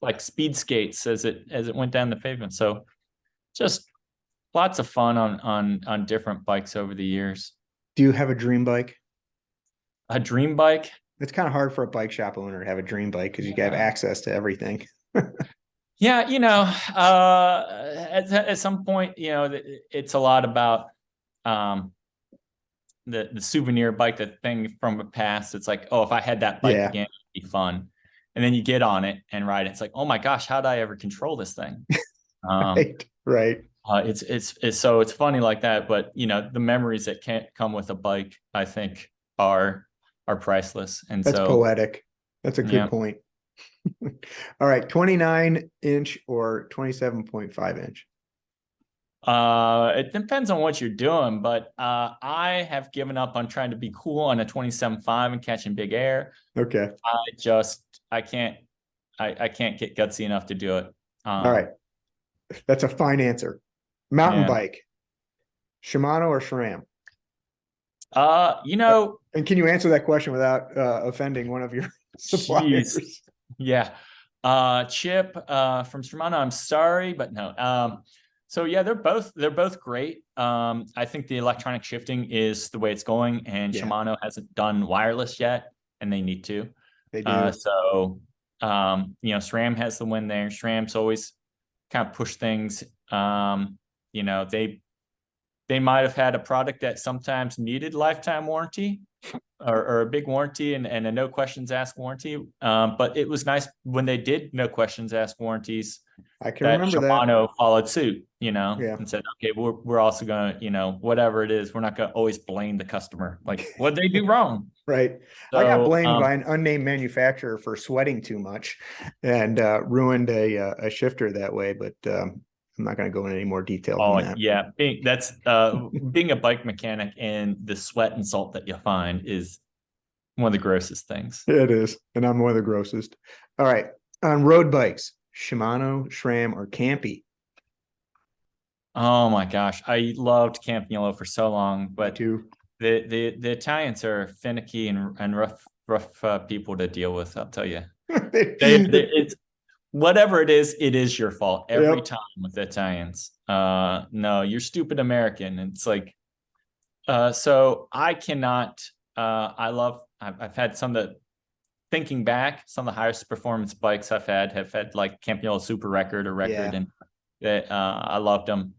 like speed skates as it went down the pavement. So just lots of fun on different bikes over the years. Do you have a dream bike? A dream bike? It's kind of hard for a bike shop owner to have a dream bike because you have access to everything. Yeah, at some point, it's a lot about the souvenir bike, the thing from the past. It's like, oh, if I had that bike again, it'd be fun. And then you get on it and ride it. It's like, oh my gosh, how did I ever control this thing? Right. It's funny like that, but the memories that can't come with a bike, I think, are priceless. And that's poetic. That's a good point. All right, 29-inch or 27.5-inch? It depends on what you're doing, but I have given up on trying to be cool on a 27.5 and catching big air. Okay. I can't get gutsy enough to do it. All right. That's a fine answer. Mountain bike, Shimano or SRAM? And can you answer that question without offending one of your suppliers? Geez. Yeah. Chip from Shimano, I'm sorry, but no. So yeah, they're both great. I think the electronic shifting is the way it's going, and Shimano hasn't done wireless yet, and they need to. They do. SRAM has the win there. SRAM's always kind of push things. They might have had a product that sometimes needed lifetime warranty or a big warranty and a no questions asked warranty. But it was nice when they did no questions asked warranties. I can remember Shimano followed suit, and said, okay, we're also going to, whatever it is, we're not going to always blame the customer. Like, what did they do wrong? Right. So, I got blamed by an unnamed manufacturer for sweating too much and ruined a shifter that way. But I'm not going to go into any more detail on that. Yeah. Being a bike mechanic and the sweat and salt that you find is one of the grossest things. It is. And I'm one of the grossest. All right. On road bikes, Shimano, SRAM, or Campy? Oh my gosh. I loved Campagnolo for so long, but too. The Italians are finicky and rough people to deal with. I'll tell you, it's whatever it is your fault every time with the Italians. No, you're stupid American. It's like, So I cannot, I've had thinking back, some of the highest performance bikes I've have had like Campione Super Record or Record, Yeah. and I loved them.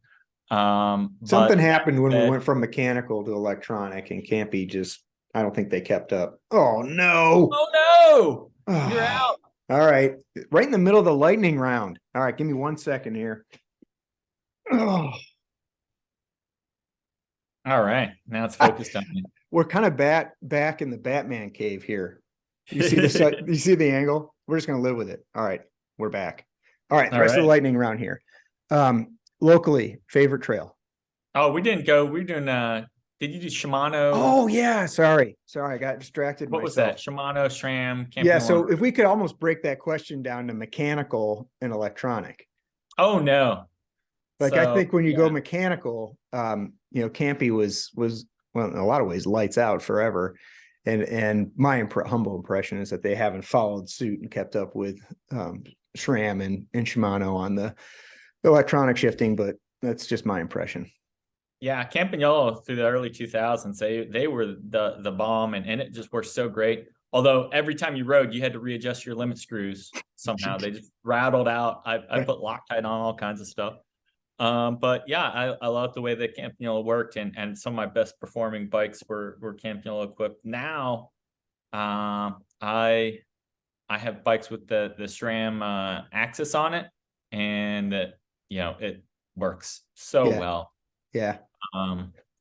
Something But happened when we went from mechanical to electronic, and Campy just, I don't think they kept up. Oh no. Oh no, you're Oh. out. All right. Right in the middle of the lightning round. All right, give me 1 second here. Oh. All right, now it's focused on me. We're kind of back in the Batman cave here. You see you see the angle? We're just gonna live with it. All right, we're back. All right, the All rest of right. the lightning round here. Locally, favorite trail. Oh, we didn't go. We're doing. Did you do Shimano? Oh yeah, sorry, I got distracted What was myself. that? Shimano, SRAM, Yeah, Campione. so if we could almost break that question down to mechanical and electronic. Oh no. Like I So think when you go yeah. mechanical, Campy was well in a lot of ways lights out forever. And my humble impression is that they haven't followed suit and kept up with SRAM and Shimano on the electronic shifting, but that's just my impression. Yeah, Campagnolo through the early 2000s, they were the bomb, and it just worked so great. Although every time you rode, you had to readjust your limit screws somehow. They just rattled out. I put Loctite on all kinds of stuff. But yeah, I love the way that Campagnolo worked, and some of my best performing bikes were Campagnolo equipped. Now, I have bikes with the SRAM axis on it, and it works so well. Yeah.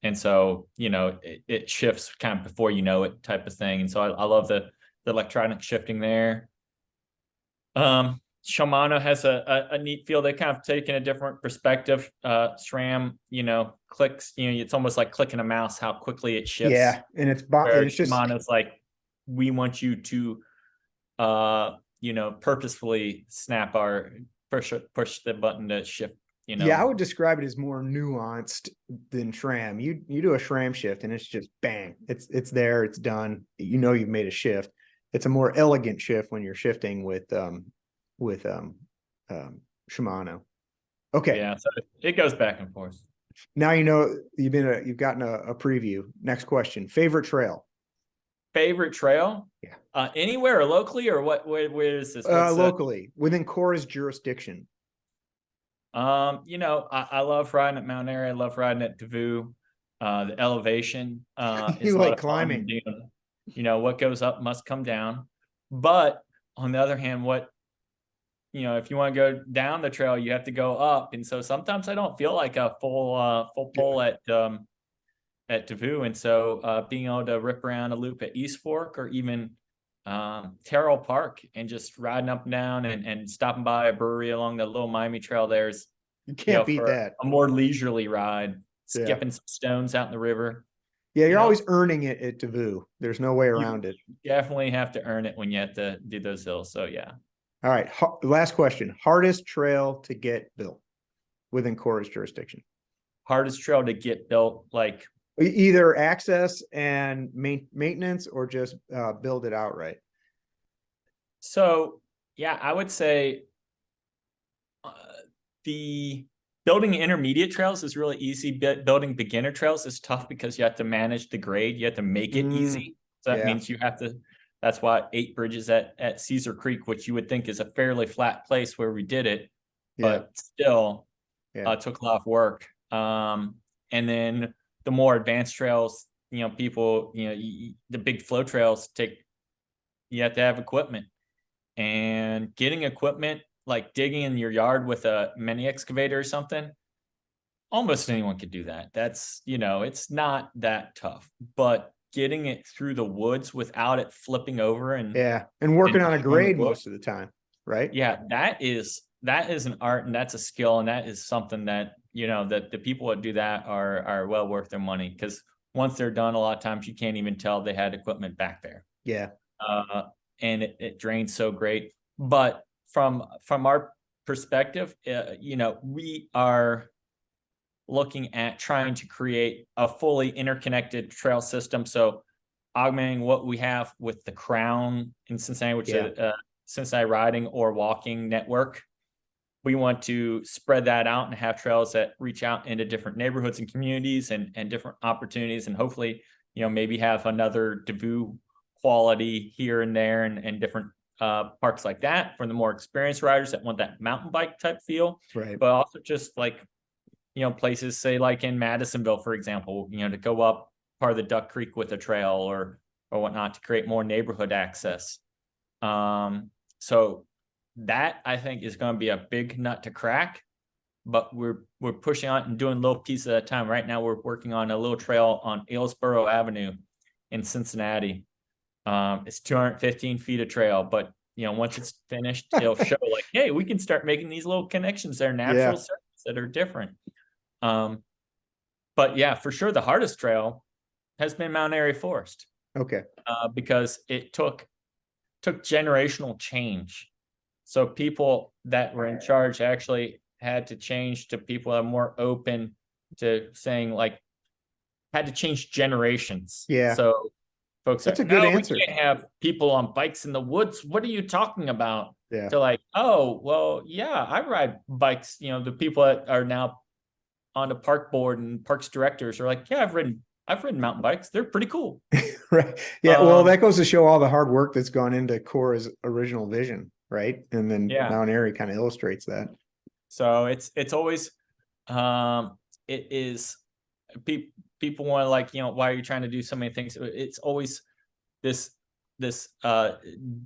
And so, it shifts kind of before you know it type of thing. And so I love the electronic shifting there. Shimano has a neat feel. They kind of taken a different perspective. SRAM, clicks, it's almost like clicking a mouse, how quickly it shifts. Yeah. And it's just Shimano's like, we want you to, purposefully push the button to shift. Yeah, I would describe it as more nuanced than SRAM. You do a SRAM shift and it's just bang. It's there, it's done. You've made a shift. It's a more elegant shift when you're shifting with Shimano. Okay. Yeah, so it goes back and forth. Now you've gotten a preview. Next question. Favorite trail. Favorite trail? Yeah. Anywhere or locally, or what? Where is this? Locally, within CORA's jurisdiction. I love riding at Mount Airy. I love riding at Davao. The elevation is You a lot like of fun. climbing. What goes up must come down. But on the other hand, if you want to go down the trail, you have to go up. And so sometimes I don't feel like a full pull at Davao. And so being able to rip around a loop at East Fork, or even Terrell Park, and just riding up and down and stopping by a brewery along the Little Miami Trail, you can't beat for that. a more leisurely ride, skipping some stones out in the river. Yeah, you're always earning it at Davao. There's no way around it. You definitely have to earn it when you have to do those hills. So yeah. All right. Last question. Hardest trail to get built within CORA's jurisdiction. Hardest trail to get built, like either access and maintenance, or just build it outright. So yeah, I would say the building intermediate trails is really easy. Building beginner trails is tough because you have to manage the grade. You have to make it easy. So that means you have to. That's why 8 bridges at Cedar Creek, which you would think is a fairly flat place where we did it, but still took a lot of work. And then the more advanced trails, people, the big flow trails you have to have equipment, and getting equipment like digging in your yard with a mini excavator or something. Almost anyone could do that. That's, it's not that tough, but getting it through the woods without it flipping over and working on a grade most of the time, right? Yeah, that is an art, and that's a skill, and that is something that that the people that do that are well worth their money, because once they're done, a lot of times you can't even tell they had equipment back there. Yeah. And it drains so great. But from our perspective, we are looking at trying to create a fully interconnected trail system. So augmenting what we have with the Crown in Cincinnati, which is Cincinnati Riding or Walking Network, we want to spread that out and have trails that reach out into different neighborhoods and communities and different opportunities, and hopefully, maybe have another Davoo quality here and there and different parks like that for the more experienced riders that want that mountain bike type feel. Right. But also just like, places, say like in Madisonville, for example, to go up part of the Duck Creek with a trail or whatnot to create more neighborhood access. So that, I think, is going to be a big nut to crack, but we're pushing on and doing little pieces at a time. Right now, we're working on a little trail on Aylesboro Avenue in Cincinnati. It's 215 feet of trail, but once it's finished, it'll show like, hey, we can start making these little connections. They're natural circuits that are different. But yeah, for sure, the hardest trail has been Mount Airy Forest. Okay. Because it took generational change. So people that were in charge actually had to change to people that are more open to saying, like, had to change generations. Yeah. So folks That's said, a good no, answer. we can't have people on bikes in the woods. What are you talking about? Yeah. To like, oh, well, yeah, I ride bikes. The people that are now on the park board and parks directors are like, yeah, I've ridden mountain bikes. They're pretty cool. Right. Yeah. Well, that goes to show all the hard work that's gone into CORA's original vision. Right. And then Mount Airy kind of illustrates that. So it's always, it is, people want to like, why are you trying to do so many things? It's always this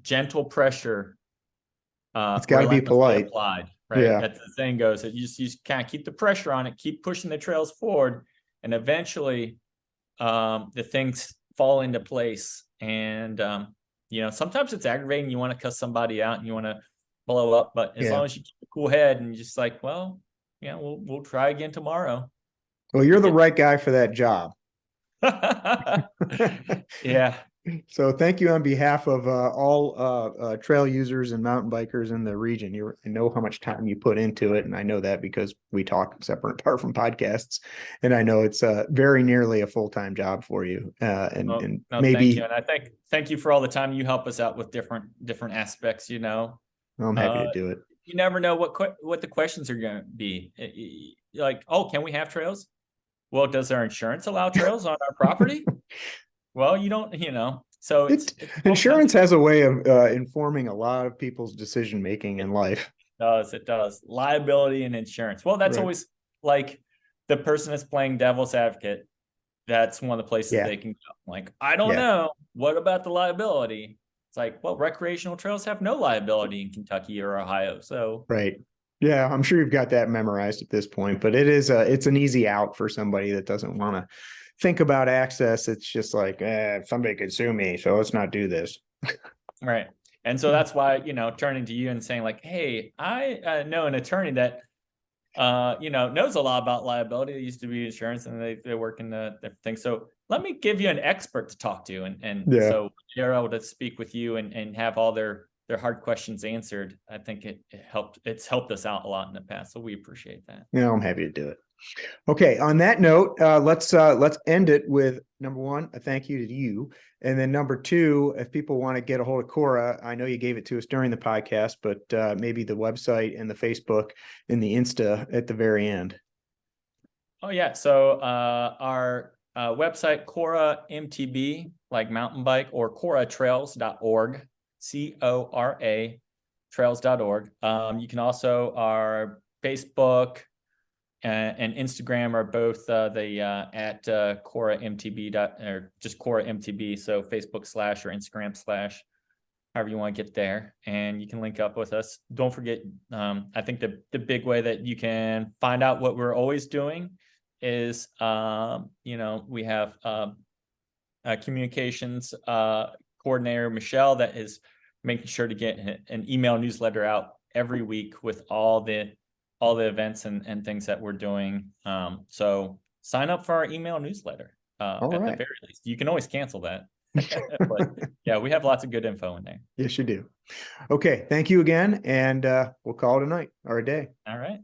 gentle pressure. It's got to be polite. Applied, right? Yeah. That's the saying goes. That you just kind of keep the pressure on it, keep pushing the trails forward, and eventually the things fall into place. And sometimes it's aggravating. You want to cuss somebody out and you want to blow up, but as long as you keep a cool head and you're just like, well, we'll try again tomorrow. Well, you're the right guy for that job. Yeah. So thank you on behalf of all trail users and mountain bikers in the region. I know how much time you put into it, and I know that because we talk separate apart from podcasts, and I know it's very nearly a full-time job for you. Maybe thank you, and I thank you for all the time you help us out with different aspects. I'm happy to do it. You never know what the questions are going to be. Like, oh, can we have trails? Well, does our insurance allow trails on our property? Well, you don't, so it's insurance has a way of informing a lot of people's decision-making in life. It does. Liability and insurance. Well, that's always like the person that's playing devil's advocate. That's one of the places they can go. Like, I don't know. What about the liability? It's like, well, recreational trails have no liability in Kentucky or Ohio. So, right. Yeah, I'm sure you've got that memorized at this point, but it's an easy out for somebody that doesn't want to think about access. It's just like, somebody could sue me, so let's not do this. Right. And so that's why, turning to you and saying like, hey, I know an attorney that, knows a lot about liability. They used to be insurance and they work in the different things. So let me give you an expert to talk to. And so they're able to speak with you and have all their hard questions answered. I think it's helped us out a lot in the past. So we appreciate that. Yeah, I'm happy to do it. Okay. On that note, let's end it with number one, a thank you to you. And then number two, if people want to get a hold of CORA, I know you gave it to us during the podcast, but maybe the website and the Facebook and the Insta at the very end. Oh yeah. So our website, CORA MTB, like mountain bike, or CORAtrails.org, CORA trails.org. You can also, our Facebook and Instagram are both at CORA MTB or just CORA MTB. So Facebook / or Instagram / however you want to get there, and you can link up with us. Don't forget, I think the big way that you can find out what we're always doing is, we have a communications coordinator, Michelle, that is making sure to get an email newsletter out every week with all the events and things that we're doing. So sign up for our email newsletter at the very least. You can always cancel that. But yeah, we have lots of good info in there. Yes, you do. Okay. Thank you again. And we'll call it a night or a day. All right.